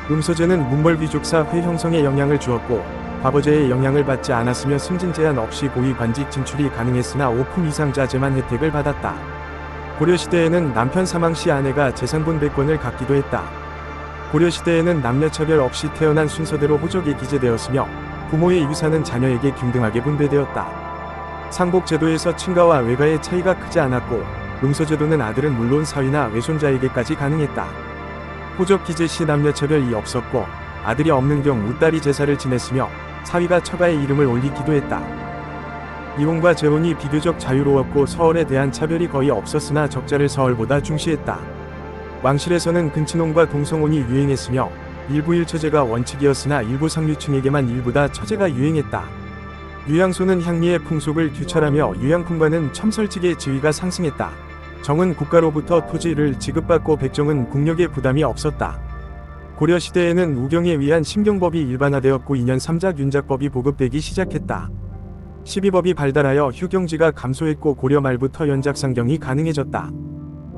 음서제는 문벌귀족사 회 형성에 영향을 주었고 과거제에 영향을 받지 않았으며 승진 제한 없이 고위 관직 진출이 가능했으나 5품 이상 자제만 혜택을 받았다. 고려시대에는 남편 사망 시 아내가 재산분 100권을 갖기도 했다. 고려시대에는 남녀차별 없이 태어난 순서대로 호적에 기재되었으며 부모의 유산은 자녀에게 균등하게 분배되었다. 상복제도에서 친가와 외가의 차이가 크지 않았고 음서제도는 아들은 물론 사위나 외손자에게까지 가능했다. 호적 기재 시 남녀차별이 없었고 아들이 없는 경우 딸이 제사를 지냈으며 사위가 처가의 이름을 올리기도 했다. 이혼과 재혼이 비교적 자유로웠고 서얼에 대한 차별이 거의 없었으나 적자를 서얼보다 중시했다. 왕실에서는 근친혼과 동성혼이 유행했으며 일부 일처제가 원칙이었으나 일부 상류층에게만 일부다 처제가 유행했다. 유양소는 향리의 풍속을 규찰하며 유양품관은 첨설직의 지위가 상승했다. 정은 국가로부터 토지를 지급받고 백정은 국력의 부담이 없었다. 고려시대에는 우경에 의한 심경법이 일반화되었고 2년 3작 윤작법이 보급되기 시작했다. 12법이 발달하여 휴경지가 감소했고 고려 말부터 연작상경이 가능해졌다.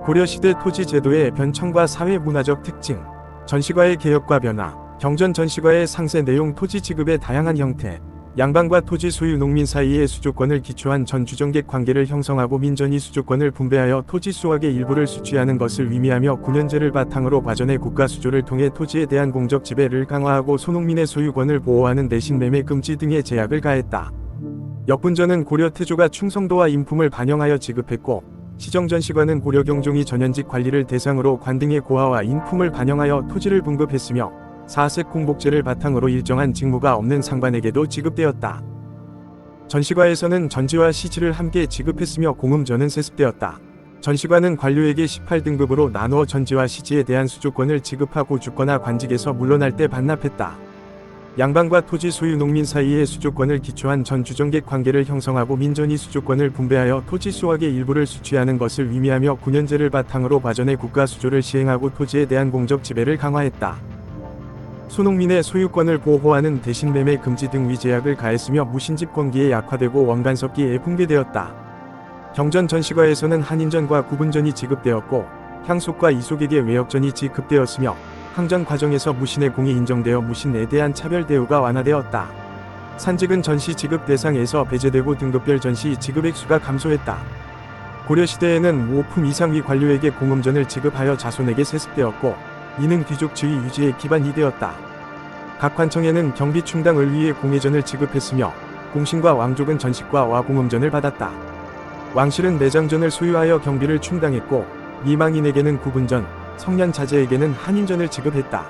고려시대 토지 제도의 변천과 사회 문화적 특징, 전시과의 개혁과 변화, 경전 전시과의 상세 내용 토지 지급의 다양한 형태, 양반과 토지 소유 농민 사이의 수조권을 기초한 전주정객 관계를 형성하고 민전이 수조권을 분배하여 토지 수확의 일부를 수취하는 것을 의미하며 9년제를 바탕으로 과전의 국가 수조를 통해 토지에 대한 공적 지배를 강화하고 소농민의 소유권을 보호하는 대신 매매 금지 등의 제약을 가했다. 역분전은 고려 태조가 충성도와 인품을 반영하여 지급했고 시정전시관은 고려 경종이 전현직 관리를 대상으로 관등의 고하와 인품을 반영하여 토지를 분급했으며 사색 공복제를 바탕으로 일정한 직무가 없는 상관에게도 지급되었다. 전시과에서는 전지와 시지를 함께 지급했으며 공음전은 세습되었다. 전시관은 관료에게 18등급으로 나누어 전지와 시지에 대한 수조권을 지급하고 죽거나 관직에서 물러날 때 반납했다. 양반과 토지 소유 농민 사이의 수조권을 기초한 전주정객 관계를 형성하고 민전이 수조권을 분배하여 토지 수확의 일부를 수취하는 것을 의미하며 9년제를 바탕으로 과전의 국가 수조를 시행하고 토지에 대한 공적 지배를 강화했다. 소농민의 소유권을 보호하는 대신 매매 금지 등 위제약을 가했으며 무신집권기에 약화되고 원간섭기에 붕괴되었다. 경전 전시과에서는 한인전과 구분전이 지급되었고 향속과 이속에게 외역전이 지급되었으며 항전 과정에서 무신의 공이 인정되어 무신에 대한 차별 대우가 완화되었다. 산직은 전시 지급 대상에서 배제되고 등급별 전시 지급 액수가 감소했다. 고려시대에는 5품 이상 위 관료에게 공음전을 지급하여 자손에게 세습되었고 이는 귀족 지위 유지에 기반이 되었다. 각 관청에는 경비 충당을 위해 공회전을 지급했으며 공신과 왕족은 전식과 와공음전을 받았다. 왕실은 내장전을 소유하여 경비를 충당했고 미망인에게는 구분전, 성년 자제에게는 한인전을 지급했다.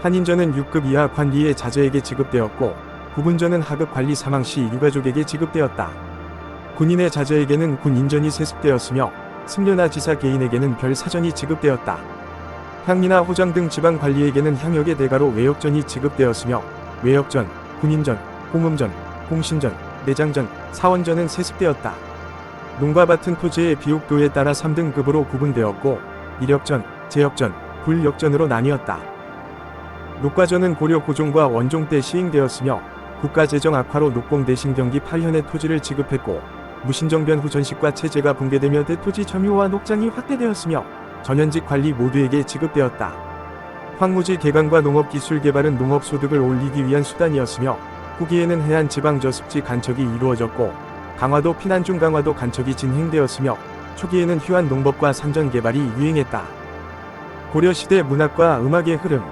한인전은 6급 이하 관리의 자제에게 지급되었고 구분전은 하급 관리 사망 시 유가족에게 지급되었다. 군인의 자제에게는 군인전이 세습되었으며 승려나 지사 개인에게는 별 사전이 지급되었다. 향리나 호장 등 지방 관리에게는 향역의 대가로 외역전이 지급되었으며 외역전, 군인전, 공음전, 공신전, 내장전, 사원전은 세습되었다. 농과 밭은 토지의 비옥도에 따라 3등급으로 구분되었고 이력전, 제역전, 불역전으로 나뉘었다. 녹과전은 고려 고종과 원종 때 시행되었으며 국가재정 악화로 녹공 대신 경기 8현의 토지를 지급했고 무신정변 후 전식과 체제가 붕괴되며 대토지 점유와 녹장이 확대되었으며 전현직 관리 모두에게 지급되었다. 황무지 개간과 농업기술 개발은 농업소득을 올리기 위한 수단이었으며 후기에는 해안 지방 저습지 간척이 이루어졌고 강화도 피난중 강화도 간척이 진행되었으며 초기에는 휴안 농법과 산전 개발이 유행했다. 고려시대 문학과 음악의 흐름.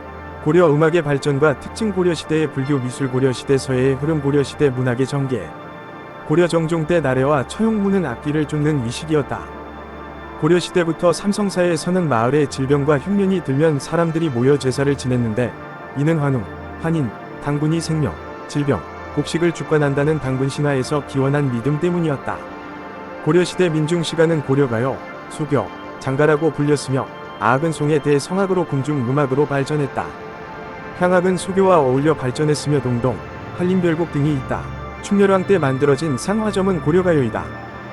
고려 음악의 발전과 특징. 고려시대의 불교 미술. 고려시대 서예의 흐름. 고려시대 문학의 전개. 고려 정종 때 나래와 처용무는 악기를 쫓는 위식이었다. 고려시대부터 삼성사에서는 마을에 질병과 흉년이 들면 사람들이 모여 제사를 지냈는데 이는 환웅, 환인, 당군이 생명, 질병, 곡식을 주관한다는 당군 신화에서 기원한 믿음 때문이었다. 고려시대 민중시가는 고려가요, 수교, 장가라고 불렸으며 아악은 송의 대성악으로 궁중음악으로 발전했다. 향악은 수교와 어울려 발전했으며 동동, 한림별곡 등이 있다. 충렬왕 때 만들어진 상화점은 고려가요이다.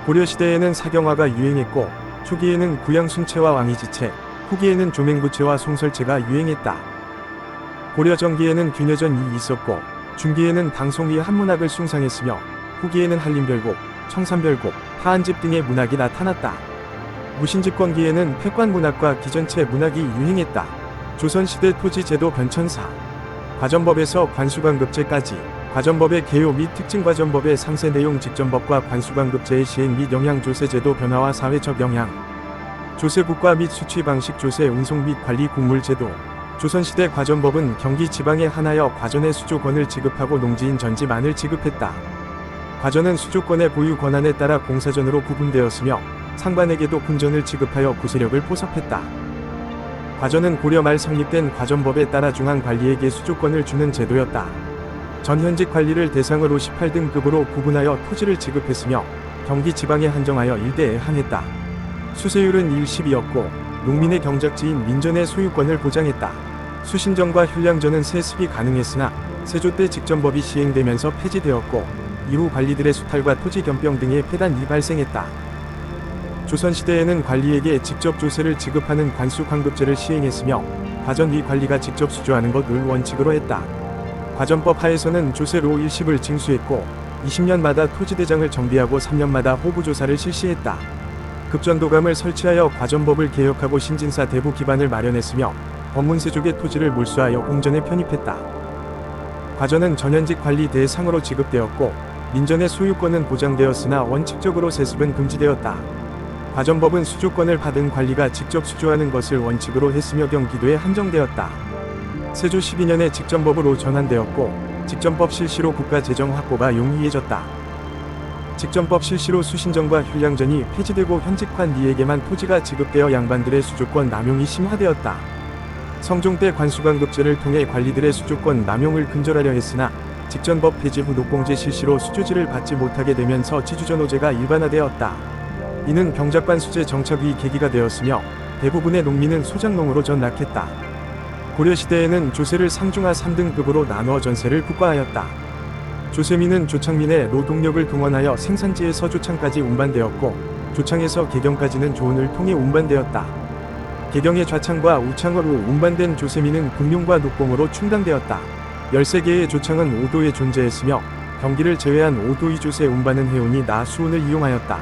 고려시대에는 사경화가 유행했고 초기에는 구양순체와 왕이지체, 후기에는 조맹부체와 송설체가 유행했다. 고려 전기에는 균여전이 있었고 중기에는 방송위 한문학을 숭상했으며 후기에는 한림별곡, 청산별곡, 하한집 등의 문학이 나타났다. 무신집권기에는 폐관문학과 기전체 문학이 유행했다. 조선시대 토지제도 변천사. 과전법에서 관수관급제까지. 과전법의 개요 및 특징. 과전법의 상세 내용. 직전법과 관수관급제의 시행 및 영향. 조세제도 변화와 사회적 영향. 조세국가 및 수취 방식. 조세 운송 및 관리. 국물제도. 조선시대 과전법은 경기 지방에 한하여 과전의 수조권을 지급하고 농지인 전지만을 지급했다. 과전은 수조권의 보유 권한에 따라 공사전으로 구분되었으며 상반에게도 군전을 지급하여 구세력을 포섭했다. 과전은 고려 말 성립된 과전법에 따라 중앙관리에게 수조권을 주는 제도였다. 전현직 관리를 대상으로 18등급으로 구분하여 토지를 지급했으며 경기 지방에 한정하여 일대에 항했다. 수세율은 1:12였고 농민의 경작지인 민전의 소유권을 보장했다. 수신전과 혈량전은 세습이 가능했으나 세조 때 직전법이 시행되면서 폐지되었고 이후 관리들의 수탈과 토지 겸병 등의 폐단이 발생했다. 조선시대에는 관리에게 직접 조세를 지급하는 관수관급제를 시행했으며 과전 위 관리가 직접 수조하는 것을 원칙으로 했다. 과전법 하에서는 조세로 일십을 징수했고 20년마다 토지대장을 정비하고 3년마다 호구조사를 실시했다. 급전도감을 설치하여 과전법을 개혁하고 신진사 대부 기반을 마련했으며 법문세족의 토지를 몰수하여 공전에 편입했다. 과전은 전현직 관리 대상으로 지급되었고 민전의 소유권은 보장되었으나 원칙적으로 세습은 금지되었다. 과전법은 수조권을 받은 관리가 직접 수조하는 것을 원칙으로 했으며 경기도에 한정되었다. 세조 12년에 직전법으로 전환되었고 직전법 실시로 국가재정 확보가 용이해졌다. 직전법 실시로 수신전과 혈량전이 폐지되고 현직관 리에게만 토지가 지급되어 양반들의 수조권 남용이 심화되었다. 성종 때 관수관급제를 통해 관리들의 수조권 남용을 근절하려 했으나 직전법 폐지 후 녹공제 실시로 수조지를 받지 못하게 되면서 지주전호제가 일반화되었다. 이는 병작관 수제 정착이 계기가 되었으며 대부분의 농민은 소작농으로 전락했다. 고려시대에는 조세를 상중하 3등급으로 나누어 전세를 국과하였다. 조세민은 조창민의 노동력을 동원하여 생산지에서 조창까지 운반되었고, 조창에서 개경까지는 조은을 통해 운반되었다. 개경의 좌창과 우창으로 운반된 조세민은 금룡과 녹봉으로 충당되었다. 13개의 조창은 5도에 존재했으며 경기를 제외한 5도 이조세 운반은 해운이 나수운을 이용하였다.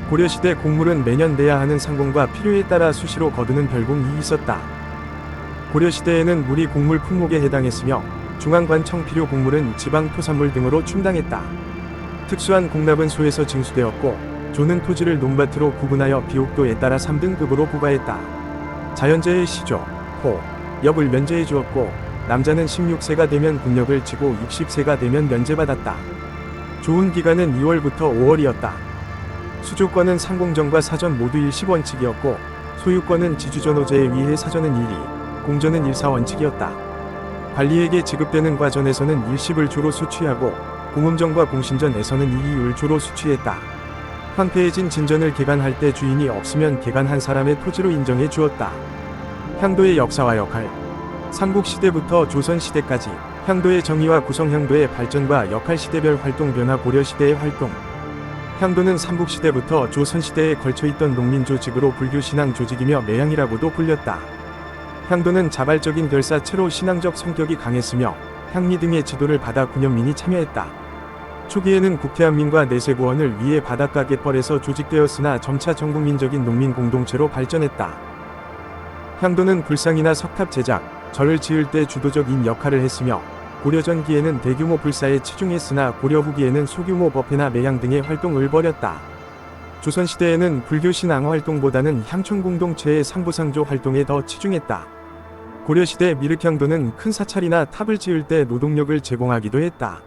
고려시대 곡물은 매년 내야 하는 상공과 필요에 따라 수시로 거두는 별공이 있었다. 고려시대에는 물이 곡물 품목에 해당했으며 중앙관청 필요 곡물은 지방 토산물 등으로 충당했다. 특수한 공납은 소에서 징수되었고 조는 토지를 논밭으로 구분하여 비옥도에 따라 3등급으로 부과했다. 자연재해 시조, 호, 엽을 면제해 주었고 남자는 16세가 되면 군역을 지고 60세가 되면 면제받았다. 조운 기간은 2월부터 5월이었다. 수조권은 상공전과 사전 모두 일시원칙이었고 소유권은 지주전호제에 의해 사전은 1위, 공전은 1사원칙이었다. 관리에게 지급되는 과전에서는 일십을 조로 수취하고 공음전과 공신전에서는 2이을 조로 수취했다. 황폐해진 진전을 개간할 때 주인이 없으면 개간한 사람의 토지로 인정해 주었다. 향도의 역사와 역할. 삼국시대부터 조선시대까지 향도의 정의와 구성, 향도의 발전과 역할, 시대별 활동 변화, 고려시대의 활동. 향도는 삼국시대부터 조선시대에 걸쳐있던 농민 조직으로 불교신앙 조직이며 매향이라고도 불렸다. 향도는 자발적인 결사체로 신앙적 성격이 강했으며 향리 등의 지도를 받아 군현민이 참여했다. 초기에는 국태안민과 내세구원을 위해 바닷가 갯벌에서 조직되었으나 점차 전국민적인 농민 공동체로 발전했다. 향도는 불상이나 석탑 제작, 절을 지을 때 주도적인 역할을 했으며 고려 전기에는 대규모 불사에 치중했으나 고려 후기에는 소규모 법회나 매향 등의 활동을 벌였다. 조선시대에는 불교신앙 활동보다는 향촌 공동체의 상부상조 활동에 더 치중했다. 고려시대 미륵향도는 큰 사찰이나 탑을 지을 때 노동력을 제공하기도 했다.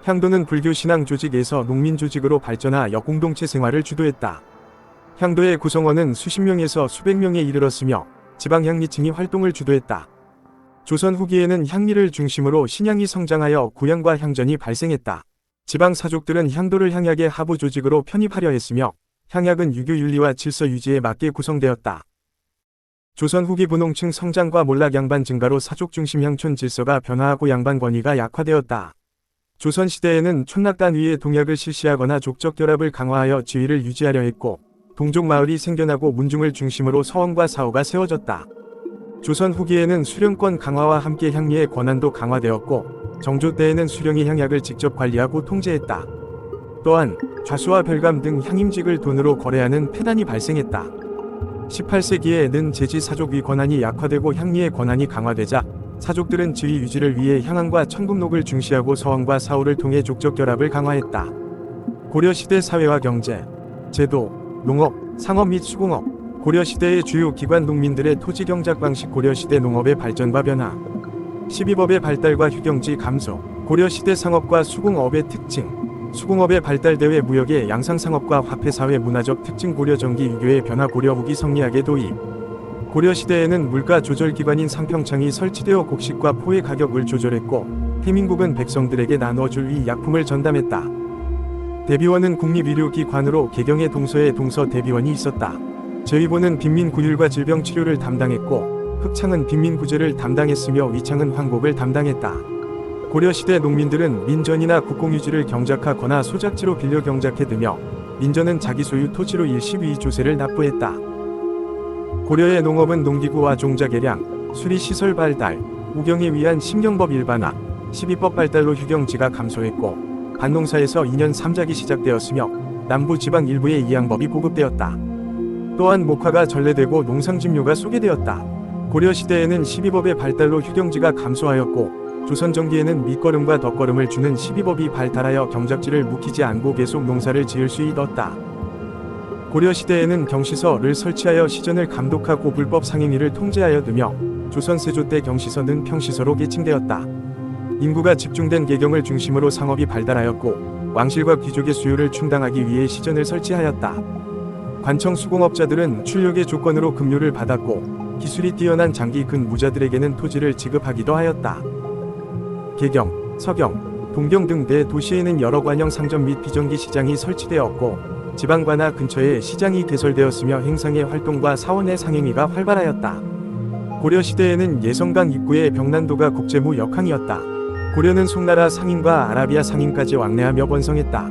향도는 불교신앙 조직에서 농민 조직으로 발전하여 공동체 생활을 주도했다. 향도의 구성원은 수십 명에서 수백 명에 이르렀으며 지방 향리층이 활동을 주도했다. 조선 후기에는 향리를 중심으로 신향이 성장하여 구향과 향전이 발생했다. 지방 사족들은 향도를 향약의 하부 조직으로 편입하려 했으며 향약은 유교 윤리와 질서 유지에 맞게 구성되었다. 조선 후기 분홍층 성장과 몰락 양반 증가로 사족 중심 향촌 질서가 변화하고 양반 권위가 약화되었다. 조선시대에는 촌락단 위에 동약을 실시하거나 족적 결합을 강화하여 지위를 유지하려 했고 동족 마을이 생겨나고 문중을 중심으로 서원과 사호가 세워졌다. 조선 후기에는 수령권 강화와 함께 향리의 권한도 강화되었고 정조 때에는 수령이 향약을 직접 관리하고 통제했다. 또한 좌수와 별감 등 향임직을 돈으로 거래하는 폐단이 발생했다. 18세기에는 제지 사족의 권한이 약화되고 향리의 권한이 강화되자 사족들은 지위 유지를 위해 향안과 천국록을 중시하고 서원과 사호를 통해 족적 결합을 강화했다. 고려시대 사회와 경제, 제도, 농업, 상업 및 수공업. 고려시대의 주요 기관 농민들의 토지 경작 방식. 고려시대 농업의 발전과 변화. 12법의 발달과 휴경지 감소. 고려시대 상업과 수공업의 특징. 수공업의 발달 대외 무역의 양상상업과 화폐사회 문화적 특징. 고려전기 유교의 변화. 고려 후기 성리학의 도입. 고려시대에는 물가 조절기관인 상평창이 설치되어 곡식과 포의 가격을 조절했고 해민국은 백성들에게 나눠줄 이 약품을 전담했다. 대비원은 국립의료기관으로 개경의 동서에 동서대비원이 있었다. 제위본은 빈민구휼과 질병치료를 담당했고 흑창은 빈민구제를 담당했으며 위창은 황곡을 담당했다. 고려시대 농민들은 민전이나 국공유지를 경작하거나 소작지로 빌려 경작해두며 민전은 자기 소유 토지로 일시위 조세를 납부했다. 고려의 농업은 농기구와 종자개량, 수리시설 발달, 우경에 위한 신경법 일반화, 12법 발달로 휴경지가 감소했고 반농사에서 2년 3작이 시작되었으며 남부 지방 일부에 이양법이 보급되었다. 또한 목화가 전래되고 농상집료가 소개되었다. 고려시대에는 12법의 발달로 휴경지가 감소하였고 조선 전기에는 밑거름과 덧거름을 주는 12법이 발달하여 경작지를 묵히지 않고 계속 농사를 지을 수 있었다. 고려시대에는 경시서를 설치하여 시전을 감독하고 불법 상행위를 통제하여 두며 조선 세조 때 경시서는 평시서로 계칭되었다. 인구가 집중된 개경을 중심으로 상업이 발달하였고 왕실과 귀족의 수요를 충당하기 위해 시전을 설치하였다. 관청 수공업자들은 출력의 조건으로 급료를 받았고 기술이 뛰어난 장기 근무자들에게는 토지를 지급하기도 하였다. 개경, 서경, 동경 등 대도시에는 여러 관영 상점 및 비정기 시장이 설치되었고 지방관하 근처에 시장이 개설되었으며 행상의 활동과 사원의 상행위가 활발하였다. 고려시대에는 예성강 입구의 병난도가 국제무 역항이었다. 고려는 송나라 상인과 아라비아 상인까지 왕래하며 번성했다.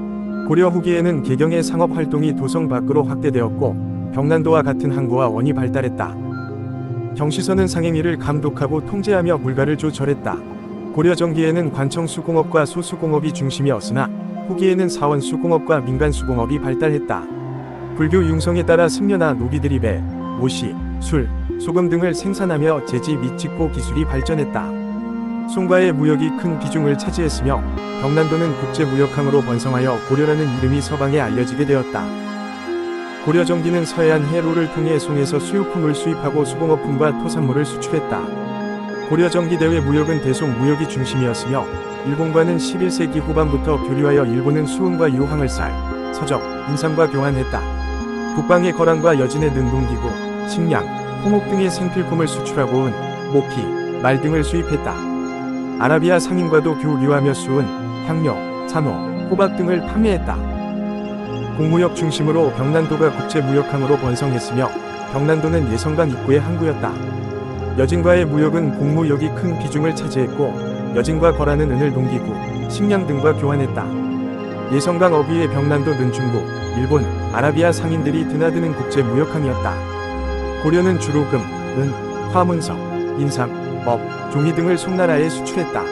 고려 후기에는 개경의 상업 활동이 도성 밖으로 확대되었고 병난도와 같은 항구와 원이 발달했다. 경시선은 상행위를 감독하고 통제하며 물가를 조절했다. 고려 전기에는 관청 수공업과 소수공업이 중심이었으나 후기에는 사원 수공업과 민간 수공업이 발달했다. 불교 융성에 따라 승려나 노비들이 배, 모시, 술, 소금 등을 생산하며 제지 및 직고 기술이 발전했다. 송과의 무역이 큰 비중을 차지했으며 병난도는 국제무역항으로 번성하여 고려라는 이름이 서방에 알려지게 되었다. 고려 정기는 서해안 해로를 통해 송에서 수유품을 수입하고 수공업품과 토산물을 수출했다. 고려 정기 대외 무역은 대송 무역이 중심이었으며 일본과는 11세기 후반부터 교류하여 일본은 수은과 유황을 쌀, 서적, 인삼과 교환했다. 북방의 거란과 여진의 능동기구, 식량, 홍옥 등의 생필품을 수출하고 은, 모피, 말 등을 수입했다. 아라비아 상인과도 교류하며 수은, 향료, 산호, 호박 등을 판매했다. 공무역 중심으로 병난도가 국제무역항으로 번성했으며 병난도는 예성강 입구의 항구였다. 여진과의 무역은 공무역이 큰 비중을 차지했고 여진과 거란은 은을 농기구, 식량 등과 교환했다. 예성강 어귀의 병난도는 중국, 일본, 아라비아 상인들이 드나드는 국제무역항이었다. 고려는 주로 금, 은, 화문석, 인삼, 업, 종이 등을 송나라에 수출했다.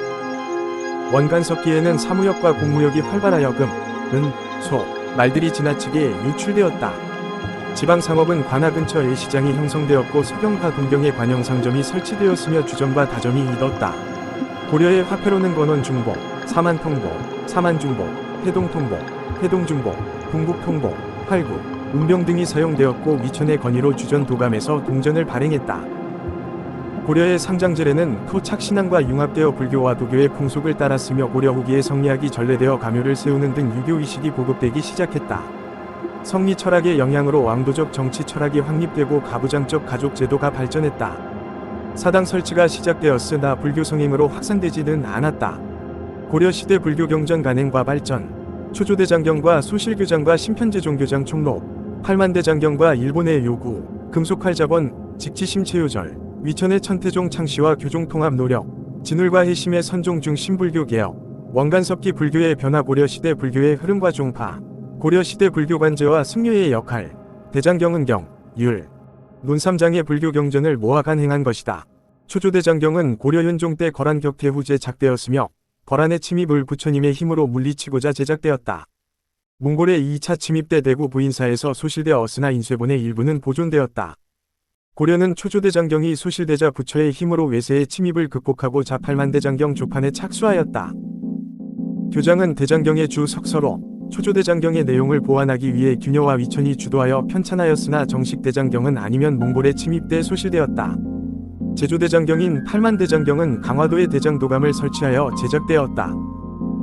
원간석기에는 사무역과 공무역이 활발하여 금, 은, 소, 말들이 지나치게 유출되었다. 지방상업은 관하 근처에 시장이 형성되었고 서경과 동경에 관영상점이 설치되었으며 주점과 다점이 이뤘다. 고려의 화폐로는 건원중보, 사만통보, 사만중보, 태동통보, 태동중보, 궁국통보, 활구, 운병 등이 사용되었고 위천의 건의로 주전 도감에서 동전을 발행했다. 고려의 상장제례는 토착신앙과 융합되어 불교와 도교의 풍속을 따랐으며 고려 후기에 성리학이 전래되어 가묘를 세우는 등 유교의식이 보급되기 시작했다. 성리 철학의 영향으로 왕도적 정치 철학이 확립되고 가부장적 가족 제도가 발전했다. 사당 설치가 시작되었으나 불교 성행으로 확산되지는 않았다. 고려시대 불교 경전 간행과 발전, 초조대장경과 소실교장과 심편제종교장 총록, 팔만대장경과 일본의 요구, 금속활자본, 직지심체요절, 위천의 천태종 창시와 교종통합 노력, 진울과 해심의 선종 중 신불교 개혁, 원간섭기 불교의 변화 고려시대 불교의 흐름과 종파, 고려시대 불교 관제와 승려의 역할, 대장경은경, 율, 논삼장의 불교 경전을 모아 간행한 것이다. 초조대장경은 고려 현종 때 거란 격퇴 후 제작되었으며 거란의 침입을 부처님의 힘으로 물리치고자 제작되었다. 몽골의 2차 침입 때 대구 부인사에서 소실되었으나 인쇄본의 일부는 보존되었다. 고려는 초조대장경이 소실되자 부처의 힘으로 외세의 침입을 극복하고 자팔만대장경 조판에 착수하였다. 교장은 대장경의 주 석서로 초조대장경의 내용을 보완하기 위해 균여와 위천이 주도하여 편찬하였으나 정식 대장경은 아니면 몽골의 침입 때 소실되었다. 제조대장경인 팔만대장경은 강화도에 대장도감을 설치하여 제작되었다.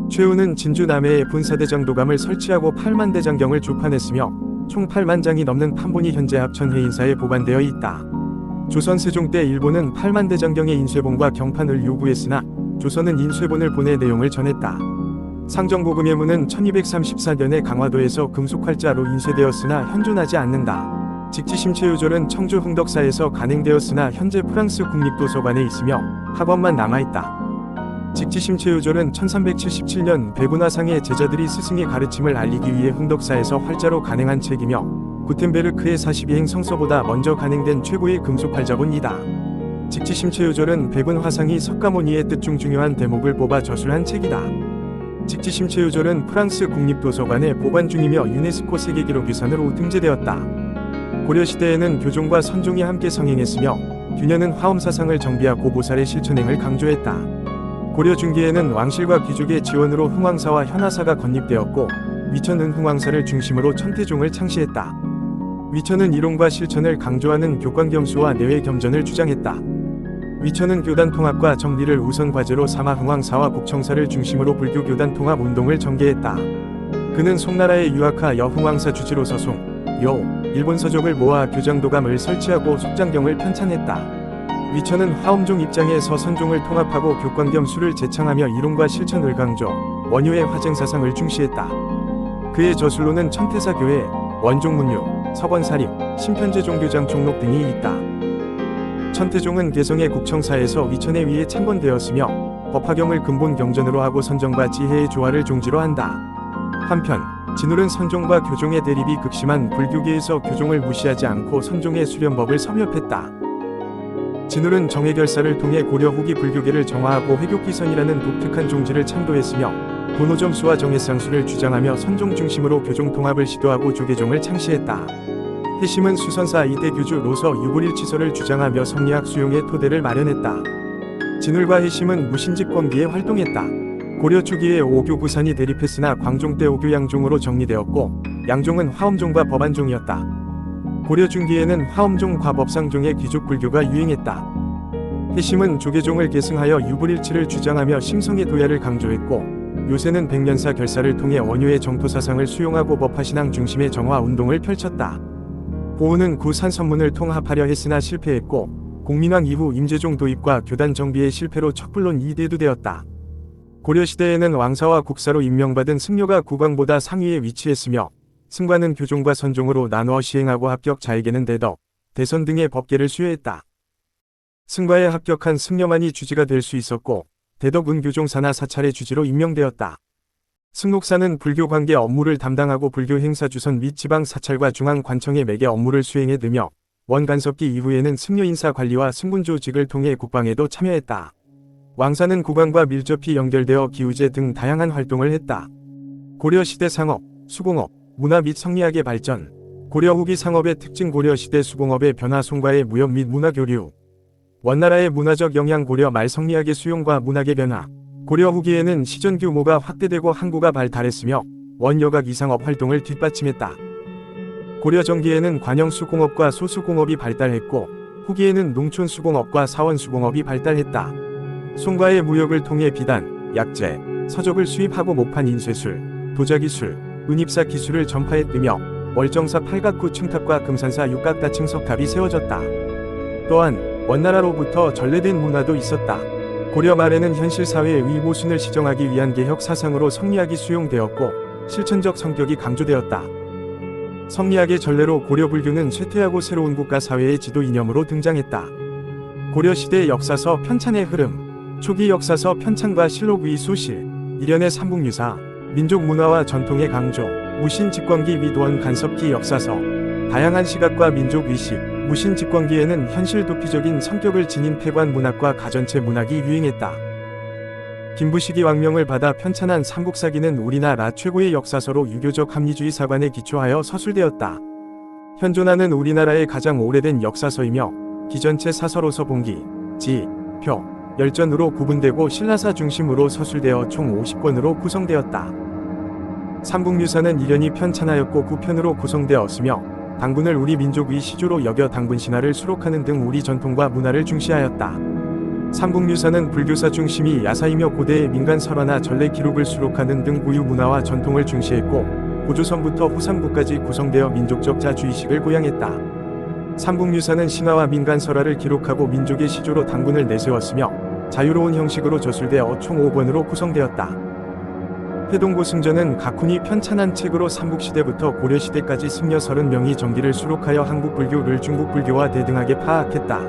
최후는 진주 남해에 분사대장도감을 설치하고 팔만대장경을 조판했으며 총 8만 장이 넘는 판본이 현재 합천 해인사에 보관되어 있다. 조선 세종 때 일본은 팔만대장경의 인쇄본과 경판을 요구했으나 조선은 인쇄본을 보내 내용을 전했다. 상정고금의 문은 1234년에 강화도에서 금속활자로 인쇄되었으나 현존하지 않는다. 직지심체요절은 청주 흥덕사에서 간행되었으나 현재 프랑스 국립도서관에 있으며 학원만 남아있다. 직지심체요절은 1377년 백운화상의 제자들이 스승의 가르침을 알리기 위해 흥덕사에서 활자로 간행한 책이며 구텐베르크의 42행 성서보다 먼저 간행된 최고의 금속활자본이다. 직지심체요절은 백운화상이 석가모니의 뜻 중 중요한 대목을 뽑아 저술한 책이다. 직지심체요절은 프랑스 국립도서관에 보관 중이며 유네스코 세계기록유산으로 등재되었다. 고려시대에는 교종과 선종이 함께 성행했으며 균여는 화엄사상을 정비하고 보살의 실천행을 강조했다. 고려 중기에는 왕실과 귀족의 지원으로 흥왕사와 현하사가 건립되었고 위천은 흥왕사를 중심으로 천태종을 창시했다. 위천은 이론과 실천을 강조하는 교권겸수와 내외 겸전을 주장했다. 위천은 교단 통합과 정리를 우선 과제로 삼아 흥왕사와 북청사를 중심으로 불교 교단 통합 운동을 전개했다. 그는 송나라에 유학하여 흥왕사 주지로서 송, 요, 일본 서적을 모아 교장도감을 설치하고 속장경을 편찬했다. 위천은 화엄종 입장에서 선종을 통합하고 교권겸수를 제창하며 이론과 실천을 강조, 원효의 화쟁사상을 중시했다. 그의 저술로는 천태사교회, 원종문유, 서번사립, 심편제종교장 총록 등이 있다. 선태종은 개성의 국청사에서 위천에 의해 창건되었으며 법화경을 근본 경전으로 하고 선정과 지혜의 조화를 종지로 한다. 한편 진울은 선종과 교종의 대립이 극심한 불교계에서 교종을 무시하지 않고 선종의 수련법을 섭렵했다. 진울은 정회결사를 통해 고려 후기 불교계를 정화하고 회교기선이라는 독특한 종지를 창조했으며 도노점수와 정해쌍수를 주장하며 선종 중심으로 교종 통합을 시도하고 조계종을 창시했다. 해심은 수선사 이대 교주로서 유불일치설을 주장하며 성리학 수용의 토대를 마련했다. 진울과 해심은 무신집권기에 활동했다. 고려 초기에 오교 구산이 대립했으나 광종 때 오교 양종으로 정리되었고 양종은 화엄종과 법안종이었다. 고려 중기에는 화엄종과 법상종의 귀족 불교가 유행했다. 해심은 조계종을 계승하여 유불일치를 주장하며 심성의 도야를 강조했고 요새는 백년사 결사를 통해 원효의 정토사상을 수용하고 법화신앙 중심의 정화운동을 펼쳤다. 보우는 구산선문을 통합하려 했으나 실패했고 공민왕 이후 임재종 도입과 교단 정비의 실패로 척불론 이대두되었다. 고려시대에는 왕사와 국사로 임명받은 승려가 국왕보다 상위에 위치했으며 승관은 교종과 선종으로 나누어 시행하고 합격자에게는 대덕, 대선 등의 법계를 수여했다. 승과에 합격한 승려만이 주지가 될 수 있었고 대덕은 교종사나 사찰의 주지로 임명되었다. 승록사는 불교 관계 업무를 담당하고 불교 행사 주선 및 지방 사찰과 중앙 관청의 매개 업무를 수행해드며 원간섭기 이후에는 승려 인사 관리와 승군조직을 통해 국방에도 참여했다. 왕사는 국왕과 밀접히 연결되어 기우제 등 다양한 활동을 했다. 고려시대 상업, 수공업, 문화 및 성리학의 발전, 고려 후기 상업의 특징 고려시대 수공업의 변화 송과의 무역 및 문화 교류, 원나라의 문화적 영향 고려 말 성리학의 수용과 문학의 변화, 고려 후기에는 시전 규모가 확대되고 항구가 발달했으며 원여각 이상업 활동을 뒷받침했다. 고려 전기에는 관영 수공업과 소수공업이 발달했고 후기에는 농촌 수공업과 사원 수공업이 발달했다. 송과의 무역을 통해 비단, 약재, 서적을 수입하고 목판 인쇄술, 도자기술, 은입사 기술을 전파했으며 월정사 팔각구 층탑과 금산사 육각다층 석탑이 세워졌다. 또한 원나라로부터 전래된 문화도 있었다. 고려 말에는 현실 사회의 모순을 시정하기 위한 개혁 사상으로 성리학이 수용되었고 실천적 성격이 강조되었다. 성리학의 전례로 고려 불교는 쇠퇴하고 새로운 국가 사회의 지도 이념으로 등장했다. 고려시대 역사서 편찬의 흐름, 초기 역사서 편찬과 실록 위 수실, 일련의 삼국유사, 민족 문화와 전통의 강조, 무신 집권기 및 원 간섭기 역사서, 다양한 시각과 민족 의식, 무신 집권기에는 현실 도피적인 성격을 지닌 폐관 문학과 가전체 문학이 유행했다. 김부식이 왕명을 받아 편찬한 삼국사기는 우리나라 최고의 역사서로 유교적 합리주의 사관에 기초하여 서술되었다. 현존하는 우리나라의 가장 오래된 역사서이며 기전체 사서로서 본기, 지, 표, 열전으로 구분되고 신라사 중심으로 서술되어 총 50권으로 구성되었다. 삼국유사는 일련이 편찬하였고 9편으로 구성되었으며 당군을 우리 민족의 시조로 여겨 당군 신화를 수록하는 등 우리 전통과 문화를 중시하였다. 삼국유사는 불교사 중심이 야사이며 고대의 민간 설화나 전래 기록을 수록하는 등 고유 문화와 전통을 중시했고 고조선부터 후삼국까지 구성되어 민족적 자주의식을 고양했다. 삼국유사는 신화와 민간 설화를 기록하고 민족의 시조로 당군을 내세웠으며 자유로운 형식으로 저술되어 총 5권으로 구성되었다. 회동고승전은 각훈이 편찬한 책으로 삼국시대부터 고려시대까지 승려 30명이 정기를 수록하여 한국불교를 중국불교와 대등하게 파악했다.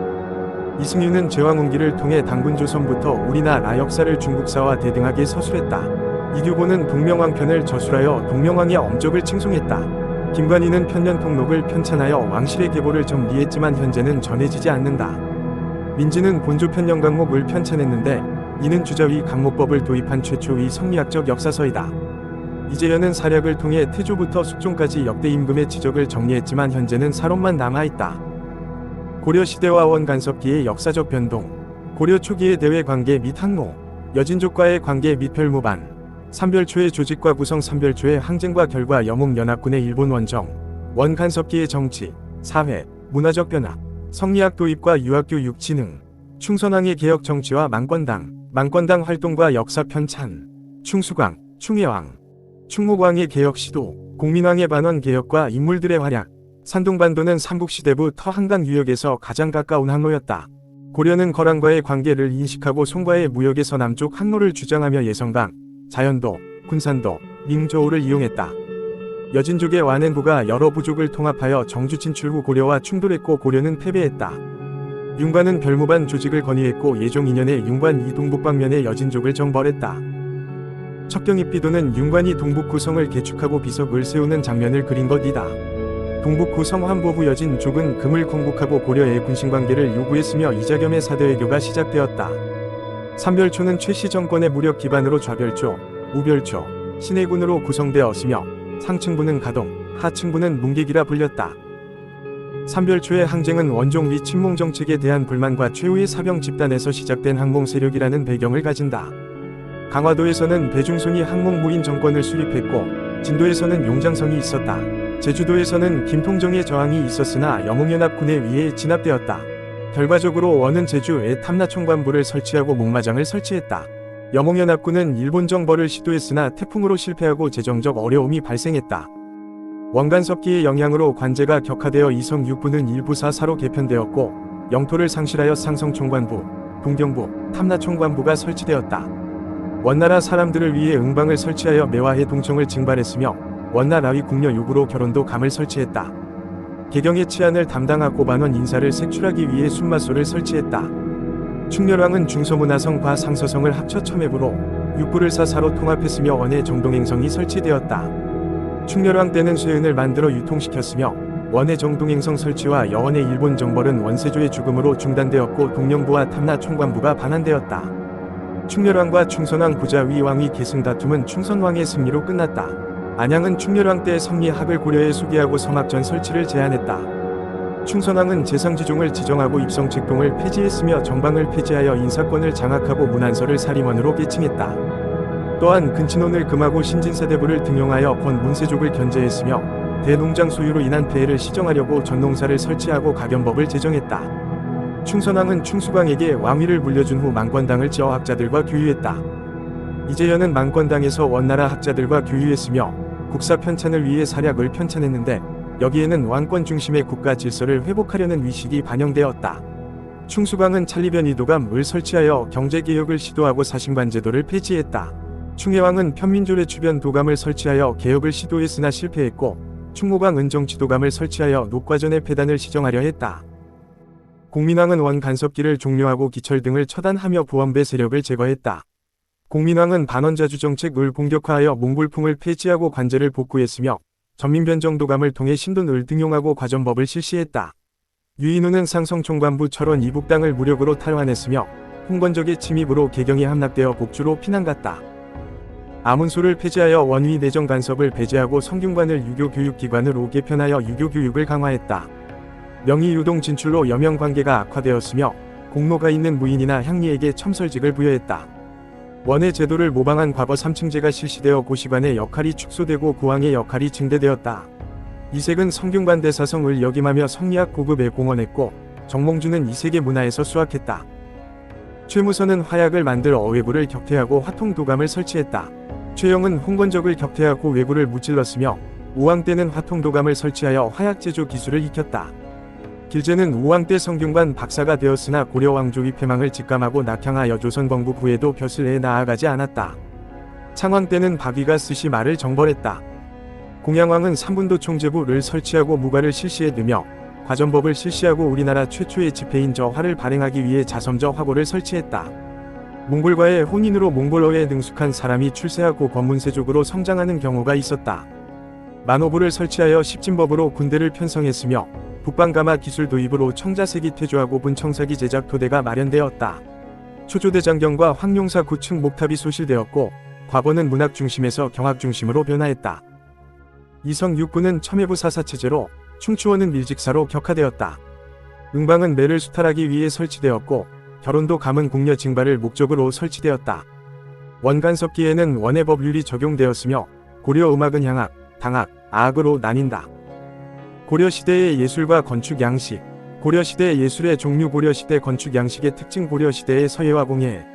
이승유는 제왕운기를 통해 당군조선부터 우리나라 역사를 중국사와 대등하게 서술했다. 이규보는 동명왕편을 저술하여 동명왕의 엄적을 칭송했다. 김관희는 편년통록을 편찬하여 왕실의 계보를 정리했지만 현재는 전해지지 않는다. 민지는 본조편년강목을 편찬했는데 이는 주자위 강목법을 도입한 최초의 성리학적 역사서이다. 이재현은 사략을 통해 태조부터 숙종까지 역대 임금의 지적을 정리했지만 현재는 사론만 남아있다. 고려시대와 원간섭기의 역사적 변동, 고려 초기의 대외 관계 및 항로, 여진족과의 관계 및 별무반, 삼별초의 조직과 구성 삼별초의 항쟁과 결과 영웅연합군의 일본 원정, 원간섭기의 정치, 사회, 문화적 변화, 성리학 도입과 유학교육 진흥, 충선왕의 개혁 정치와 망권당 활동과 역사 편찬, 충수광, 충혜왕, 충무광의 개혁 시도, 공민왕의 반원 개혁과 인물들의 활약, 산동반도는 삼국시대부터 한강 유역에서 가장 가까운 항로였다. 고려는 거란과의 관계를 인식하고 송과의 무역에서 남쪽 항로를 주장하며 예성강, 자연도, 군산도, 밍조우를 이용했다. 여진족의 완행부가 여러 부족을 통합하여 정주 진출 후 고려와 충돌했고 고려는 패배했다. 융관은 별무반 조직을 건의했고 예종 2년에 융관 이 동북방면의 여진족을 정벌했다. 척경입비도는 융관이 동북 구성을 개축하고 비석을 세우는 장면을 그린 것이다. 동북 구성 환보부 여진족은 금을 건국하고 고려의 군신관계를 요구했으며 이자겸의 사대외교가 시작되었다. 삼별초는 최씨 정권의 무력 기반으로 좌별초, 우별초, 신해군으로 구성되었으며 상층부는 가동, 하층부는 문객이라 불렸다. 삼별초의 항쟁은 원종 및 친몽 정책에 대한 불만과 최후의 사병 집단에서 시작된 항몽 세력이라는 배경을 가진다. 강화도에서는 배중손이 항몽 무인 정권을 수립했고 진도에서는 용장성이 있었다. 제주도에서는 김통정의 저항이 있었으나 영웅연합군에 의해 진압되었다. 결과적으로 원은 제주에 탐라총관부를 설치하고 목마장을 설치했다. 영웅연합군은 일본 정벌을 시도했으나 태풍으로 실패하고 재정적 어려움이 발생했다. 원간섭기의 영향으로 관제가 격화되어 이성 6부는 일부 사사로 개편되었고 영토를 상실하여 상성총관부, 동경부, 탐라총관부가 설치되었다. 원나라 사람들을 위해 응방을 설치하여 매화해 동청을 징발했으며 원나라의 궁녀 요구로 결혼도 감을 설치했다. 개경의 치안을 담당하고 반원 인사를 색출하기 위해 순마소를 설치했다. 충렬왕은 중서문화성과 상서성을 합쳐 첨예부로 육부를 사사로 통합했으며 원의 정동행성이 설치되었다. 충렬왕 때는 쇠은을 만들어 유통시켰으며 원의 정동행성 설치와 여원의 일본 정벌은 원세조의 죽음으로 중단되었고 동령부와 탐라 총관부가 반환되었다. 충렬왕과 충선왕 부자위 왕의 계승 다툼은 충선왕의 승리로 끝났다. 안양은 충렬왕 때 성리학을 고려해 수기하고 성악전 설치를 제안했다. 충선왕은 재상지종을 지정하고 입성책동을 폐지했으며 정방을 폐지하여 인사권을 장악하고 문안서를 사림원으로 계칭했다. 또한 근친혼을 금하고 신진사대부를 등용하여 권문세족을 견제했으며 대농장 소유로 인한 폐해를 시정하려고 전농사를 설치하고 가견법을 제정했다. 충선왕은 충수광에게 왕위를 물려준 후 망권당을 지어 학자들과 교유했다. 이재현은 망권당에서 원나라 학자들과 교유했으며 국사 편찬을 위해 사략을 편찬했는데 여기에는 왕권 중심의 국가 질서를 회복하려는 위식이 반영되었다. 충수광은 찰리변 이도감을 설치하여 경제개혁을 시도하고 사신관제도를 폐지했다. 충혜왕은 편민조례 추변 도감을 설치하여 개혁을 시도했으나 실패했고 충무광은 정치도감을 설치하여 녹과전의 폐단을 시정하려 했다. 공민왕은 원간섭기를 종료하고 기철 등을 처단하며 보원배 세력을 제거했다. 공민왕은 반원자주 정책을 본격화하여 몽골풍을 폐지하고 관제를 복구했으며 전민변정도감을 통해 신돈을 등용하고 과전법을 실시했다. 유인우는 상성총관부 철원 이북당을 무력으로 탈환했으며 홍건적의 침입으로 개경에 함락되어 복주로 피난갔다. 아문소를 폐지하여 원위 내정 간섭을 배제하고 성균관을 유교교육기관으로 개편하여 유교교육을 강화했다. 명의유동 진출로 여명관계가 악화되었으며 공로가 있는 무인이나 향리에게 첨설직을 부여했다. 원의 제도를 모방한 과거 삼층제가 실시되어 고시관의 역할이 축소되고 고왕의 역할이 증대되었다. 이색은 성균관 대사성을 역임하며 성리학 고급에 공헌했고 정몽주는 이색의 문화에서 수학했다. 최무선은 화약을 만들 어외구를 격퇴하고 화통도감을 설치했다. 최영은 홍건적을 격퇴하고 외구를 무찔렀으며 우왕 때는 화통도감을 설치하여 화약 제조 기술을 익혔다. 길제는 우왕 때 성균관 박사가 되었으나 고려 왕조의 패망을 직감하고 낙향하여 조선 건국 후에도 벼슬 내 나아가지 않았다. 창왕 때는 박위가 스시 말을 정벌했다. 공양왕은 삼분도 총제부를 설치하고 무과를 실시해 두며 과전법을 실시하고 우리나라 최초의 지폐인 저화를 발행하기 위해 자섬저 화고를 설치했다. 몽골과의 혼인으로 몽골어에 능숙한 사람이 출세하고 권문세족으로 성장하는 경우가 있었다. 만호부를 설치하여 십진법으로 군대를 편성했으며 북방가마 기술 도입으로 청자색이 퇴조하고 분청사기 제작 토대가 마련되었다. 초조대장경과 황룡사 9층 목탑이 소실되었고 과거는 문학 중심에서 경학 중심으로 변화했다. 이성 6부는 첨예부 사사체제로 충추원은 밀직사로 격화되었다. 응방은 매를 수탈하기 위해 설치되었고 결혼도 감은 궁녀 징발을 목적으로 설치되었다. 원간섭기에는 원의 법률이 적용되었으며 고려 음악은 향악, 당악, 아악으로 나뉜다. 고려시대의 예술과 건축 양식. 고려시대의 예술의 종류. 고려시대 건축 양식의 특징. 고려시대의 서예와 공예.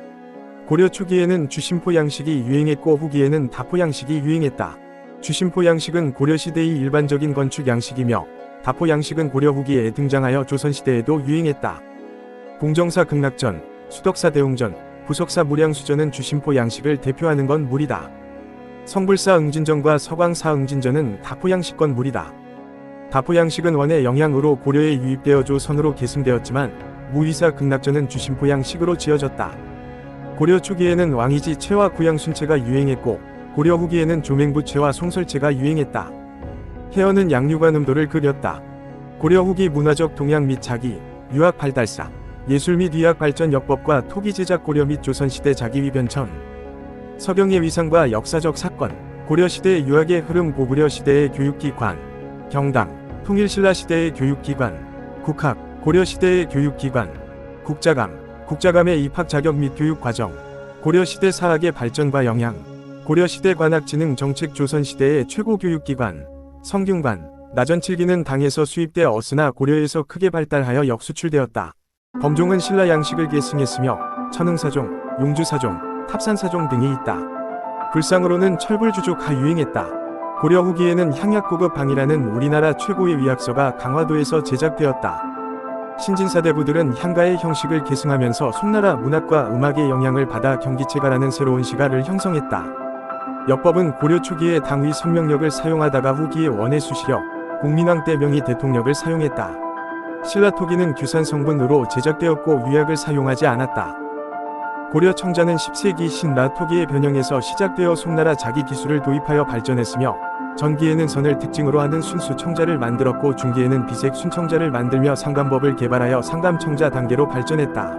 고려 초기에는 주심포 양식이 유행했고 후기에는 다포 양식이 유행했다. 주심포 양식은 고려시대의 일반적인 건축 양식이며 다포 양식은 고려 후기에 등장하여 조선시대에도 유행했다. 봉정사 극락전, 수덕사 대웅전, 부석사 무량수전은 주심포 양식을 대표하는 건물이다. 성불사 응진전과 서광사 응진전은 다포 양식 건물이다. 다포 양식은 원의 영향으로 고려에 유입되어 조선으로 계승되었지만 무의사 극락전은 주심포 양식으로 지어졌다. 고려 초기에는 왕이지 채와 구양순채가 유행했고 고려 후기에는 조맹부채와 송설채가 유행했다. 해어는 양육한 음도를 그렸다. 고려 후기 문화적 동향 및 자기, 유학 발달사, 예술 및 의학 발전 역법과 토기 제작 고려 및 조선시대 자기위 변천, 서경의 위상과 역사적 사건, 고려시대의 유학의 흐름 고구려 시대의 교육기관, 경당, 통일신라 시대의 교육기관, 국학, 고려시대의 교육기관, 국자감, 국자감의 입학 자격 및 교육과정, 고려시대 사학의 발전과 영향, 고려시대 관학지능 정책 조선시대의 최고 교육기관, 성균관, 나전칠기는 당에서 수입되었으나 고려에서 크게 발달하여 역수출되었다. 범종은 신라 양식을 계승했으며 천흥사종, 용주사종, 탑산사종 등이 있다. 불상으로는 철불주조가 유행했다. 고려 후기에는 향약고급방이라는 우리나라 최고의 위약서가 강화도에서 제작되었다. 신진사대부들은 향가의 형식을 계승하면서 송나라 문학과 음악의 영향을 받아 경기체가라는 새로운 시가를 형성했다. 역법은 고려 초기에 당위 선명력을 사용하다가 후기에 원의 수시력, 국민왕 때 명의 대통령을 사용했다. 신라 토기는 규산 성분으로 제작되었고 위약을 사용하지 않았다. 고려 청자는 10세기 신라 토기의 변형에서 시작되어 송나라 자기 기술을 도입하여 발전했으며 전기에는 선을 특징으로 하는 순수 청자를 만들었고 중기에는 비색 순청자를 만들며 상감법을 개발하여 상감청자 단계로 발전했다.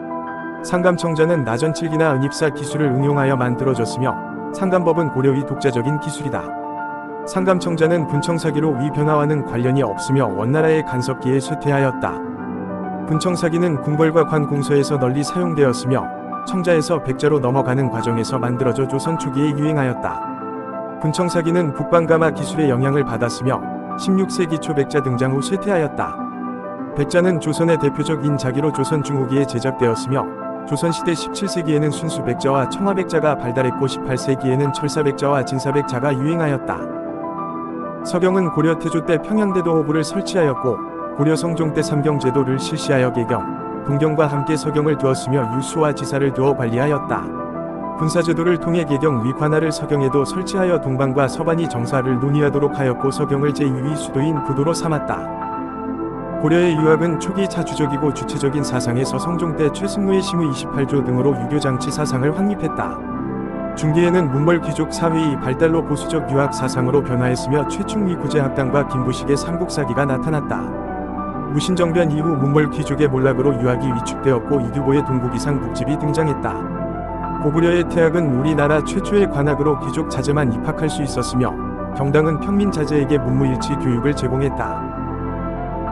상감청자는 나전칠기나 은입사 기술을 응용하여 만들어졌으며 상감법은 고려의 독자적인 기술이다. 상감청자는 분청사기로 위 변화와는 관련이 없으며 원나라의 간섭기에 쇠퇴하였다. 분청사기는 궁궐과 관공서에서 널리 사용되었으며 청자에서 백자로 넘어가는 과정에서 만들어져 조선 초기에 유행하였다. 분청사기는 북방가마 기술의 영향을 받았으며 16세기 초 백자 등장 후 쇠퇴하였다. 백자는 조선의 대표적인 자기로 조선 중후기에 제작되었으며 조선시대 17세기에는 순수 백자와 청화백자가 발달했고 18세기에는 철사백자와 진사백자가 유행하였다. 서경은 고려 태조 때 평양대도 호부를 설치하였고 고려 성종 때 삼경제도를 실시하여 개경, 동경과 함께 서경을 두었으며 유수와 지사를 두어 관리하였다. 군사제도를 통해 개경 위 관할을 서경에도 설치하여 동방과 서반이 정사를 논의하도록 하였고 서경을 제2위 수도인 부도로 삼았다. 고려의 유학은 초기 자주적이고 주체적인 사상에 서성종 때 최승로의 시무 28조 등으로 유교장치 사상을 확립했다. 중기에는 문벌 귀족 사회의 발달로 보수적 유학 사상으로 변화했으며 최충위 구제학당과 김부식의 삼국사기가 나타났다. 무신정변 이후 문벌 귀족의 몰락으로 유학이 위축되었고 이규보의 동국이상 북집이 등장했다. 고구려의 태학은 우리나라 최초의 관학으로 귀족 자제만 입학할 수 있었으며 경당은 평민 자제에게 문무일치 교육을 제공했다.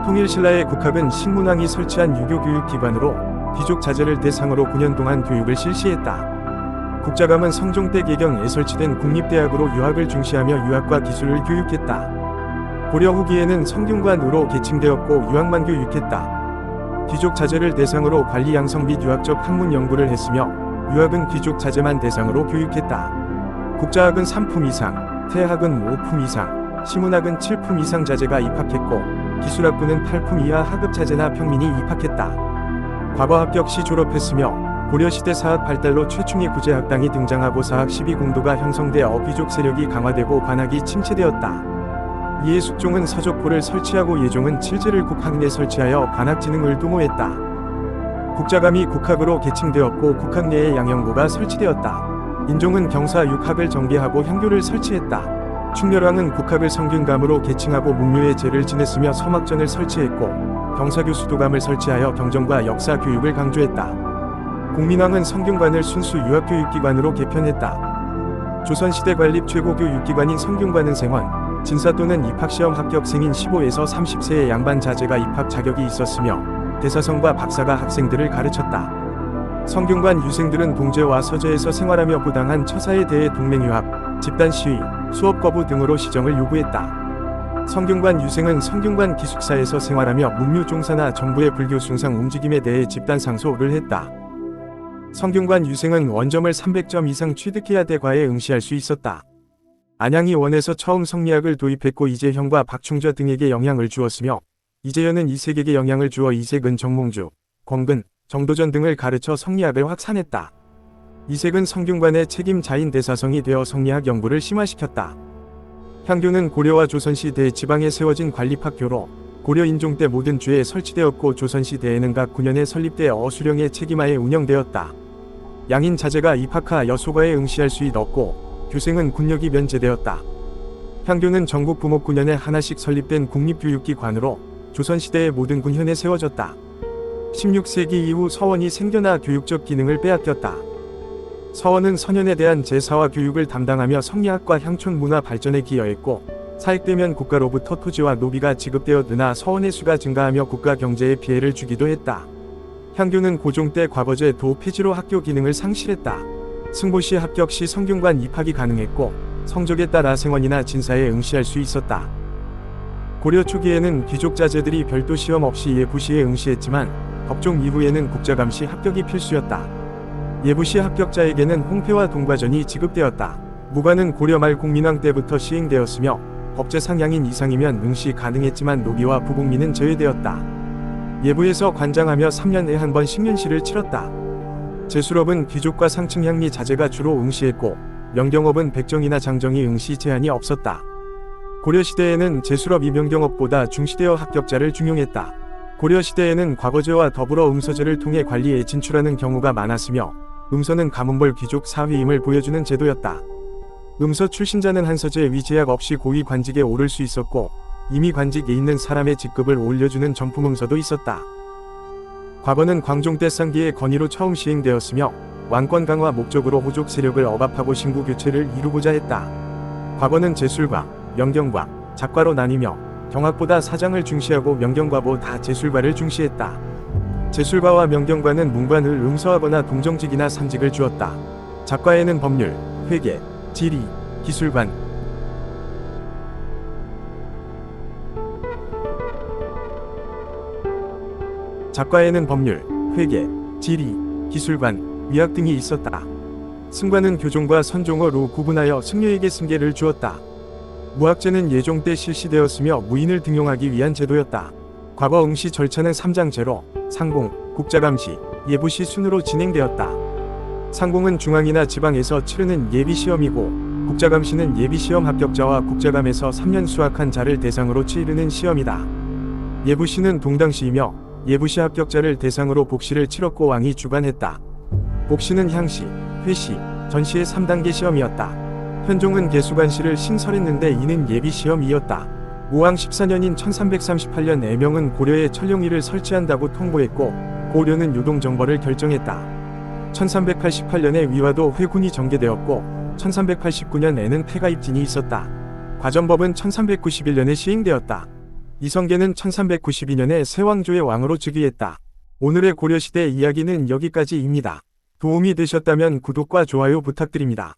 통일신라의 국학은 신문왕이 설치한 유교교육기관으로 귀족 자제를 대상으로 9년 동안 교육을 실시했다. 국자감은 성종 때 개경에 설치된 국립대학으로 유학을 중시하며 유학과 기술을 교육했다. 고려 후기에는 성균관으로 계층되었고 유학만 교육했다. 귀족 자제를 대상으로 관리 양성 및 유학적 학문 연구를 했으며 유학은 귀족 자제만 대상으로 교육했다. 국자학은 3품 이상, 태학은 5품 이상, 시문학은 7품 이상 자제가 입학했고 기술학부는 8품 이하 하급 자제나 평민이 입학했다. 과거 합격 시 졸업했으며 고려시대 사학 발달로 최충의 구제학당이 등장하고 사학 12공도가 형성되어 귀족 세력이 강화되고 관학이 침체되었다. 이에 숙종은 서적포를 설치하고 예종은 칠제를 국학 내 설치하여 관학지능을 도모했다. 국자감이 국학으로 계층되었고 국학 내에 양형고가 설치되었다. 인종은 경사 육학을 정비하고 향교를 설치했다. 충렬왕은 국학을 성균감으로 계층하고 문묘의 제를 지냈으며 서막전을 설치했고 경사교 수도감을 설치하여 경전과 역사 교육을 강조했다. 공민왕은 성균관을 순수 유학교육기관으로 개편했다. 조선시대 관립 최고교육기관인 성균관은 생원, 진사 또는 입학시험 합격생인 15에서 30세의 양반 자제가 입학 자격이 있었으며 대사성과 박사가 학생들을 가르쳤다. 성균관 유생들은 동제와 서제에서 생활하며 부당한 처사에 대해 동맹유학, 집단 시위, 수업 거부 등으로 시정을 요구했다. 성균관 유생은 성균관 기숙사에서 생활하며 문묘종사나 정부의 불교 숭상 움직임에 대해 집단 상소를 했다. 성균관 유생은 원점을 300점 이상 취득해야 대과에 응시할 수 있었다. 안양이 원에서 처음 성리학을 도입했고 이재형과 박충저 등에게 영향을 주었으며 이재현은 이색에게 영향을 주어 이색은 정몽주, 권근, 정도전 등을 가르쳐 성리학을 확산했다. 이색은 성균관의 책임자인 대사성이 되어 성리학 연구를 심화시켰다. 향교는 고려와 조선시 대지방에 세워진 관립학교로 고려 인종 때 모든 주에 설치되었고 조선시대에는 각 군현에 설립되어 어수령의 책임하에 운영되었다. 양인 자제가 입학하 여소과에 응시할 수 있었고 교생은 군역이 면제되었다. 향교는 전국 부목군현에 하나씩 설립된 국립교육기관으로 조선시대의 모든 군현에 세워졌다. 16세기 이후 서원이 생겨나 교육적 기능을 빼앗겼다. 서원은 선현에 대한 제사와 교육을 담당하며 성리학과 향촌 문화 발전에 기여했고 사익되면 국가로부터 토지와 노비가 지급되어 느나 서원의 수가 증가하며 국가 경제에 피해를 주기도 했다. 향교는 고종 때 과거제 도 폐지로 학교 기능을 상실했다. 승보시 합격 시 성균관 입학이 가능했고 성적에 따라 생원이나 진사에 응시할 수 있었다. 고려 초기에는 귀족 자제들이 별도 시험 없이 예부시에 응시했지만 법종 이후에는 국자감시 합격이 필수였다. 예부시 합격자에게는 홍패와 동과전이 지급되었다. 무과는 고려 말 공민왕 때부터 시행되었으며 법제 상향인 이상이면 응시 가능했지만 노비와 부복민은 제외되었다. 예부에서 관장하며 3년에 한 번 식년시를 치렀다. 제술업은 귀족과 상층 향리 자제가 주로 응시했고 명경업은 백정이나 장정이 응시 제한이 없었다. 고려시대에는 제술업이 명경업보다 중시되어 합격자를 중용했다. 고려시대에는 과거제와 더불어 음서제를 통해 관리에 진출하는 경우가 많았으며 음서는 가문벌 귀족 사위임을 보여주는 제도였다. 음서 출신자는 한서제 위 제약 없이 고위 관직에 오를 수 있었고 이미 관직에 있는 사람의 직급을 올려주는 전품음서도 있었다. 과거는 광종 때 쌍기의 건의로 처음 시행되었으며 왕권 강화 목적으로 호족 세력을 억압하고 신구 교체를 이루고자 했다. 과거는 제술과 명경과 작과로 나뉘며 경학보다 사장을 중시하고 명경과보다 제술과를 중시했다. 제술과와 명경과는 문관을 음서하거나 동정직이나 산직을 주었다. 작과에는 법률, 회계, 지리, 기술관, 작과에는 법률, 회계, 지리, 기술관, 위학 등이 있었다. 승관은 교종과 선종어로 구분하여 승려에게 승계를 주었다. 무학제는 예종 때 실시되었으며 무인을 등용하기 위한 제도였다. 과거 응시 절차는 3장제로 상공, 국자감시, 예부시 순으로 진행되었다. 상공은 중앙이나 지방에서 치르는 예비시험이고 국자감시는 예비시험 합격자와 국자감에서 3년 수학한 자를 대상으로 치르는 시험이다. 예부시는 동당시이며 예부시 합격자를 대상으로 복시를 치렀고 왕이 주관했다. 복시는 향시, 회시, 전시의 3단계 시험이었다. 현종은 개수관시를 신설했는데 이는 예비시험이었다. 무왕 14년인 1338년 애명은 고려에 천룡이를 설치한다고 통보했고 고려는 요동정벌을 결정했다. 1388년에 위화도 회군이 전개되었고 1389년에는 폐가입진이 있었다. 과전법은 1391년에 시행되었다. 이성계는 1392년에 세왕조의 왕으로 즉위했다. 오늘의 고려시대 이야기는 여기까지입니다. 도움이 되셨다면 구독과 좋아요 부탁드립니다.